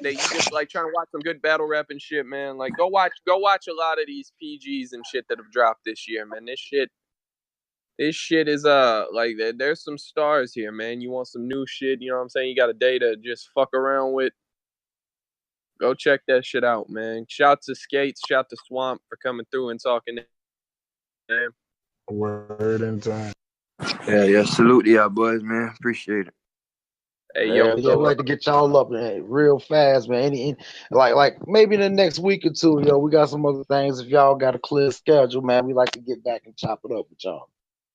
Speaker 2: you just like trying to watch some good battle rap and shit, man, like go watch a lot of these PGs and shit that have dropped this year, man. This shit is like there's some stars here, man. You want some new shit, you know what I'm saying? You got a day to just fuck around with. Go check that shit out, man. Shout to Skates, shout to Swamp for coming through and talking to him.
Speaker 4: Word in time.
Speaker 5: Yeah. Salute to y'all boys, man. Appreciate it.
Speaker 2: Hey,
Speaker 1: Yeah,
Speaker 2: yo,
Speaker 1: we'd like to get y'all up real fast, man. Like maybe in the next week or two, yo, we got some other things. If y'all got a clear schedule, man, we like to get back and chop it up with y'all.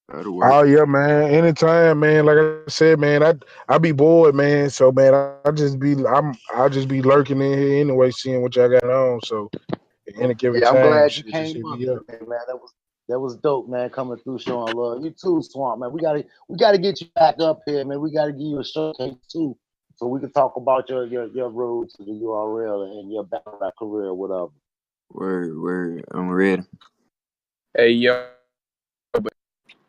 Speaker 5: That'll work.
Speaker 4: Oh yeah, man. Anytime, man. Like I said, man, I be bored, man. So man, I'll just be lurking in here anyway, seeing what y'all got on. So any given
Speaker 1: Yeah, I'm
Speaker 4: time,
Speaker 1: glad you
Speaker 4: shit, just
Speaker 1: came
Speaker 4: hit
Speaker 1: up
Speaker 4: me up.
Speaker 1: today, man. That was dope, man. Coming through, showing love. You too, Swamp, man. We gotta get you back up here, man. We gotta give you a showcase too, so we can talk about your road to the URL and your battle rap career, whatever.
Speaker 5: Word. I'm ready.
Speaker 2: hey, yo, but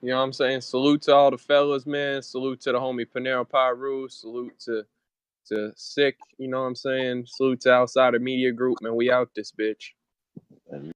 Speaker 2: you know what I'm saying? Salute to all the fellas, man. Salute to the homie Panero Pyru. Salute to Sick, you know what I'm saying? Salute to Outsider Media Group, man. We out this bitch.
Speaker 1: And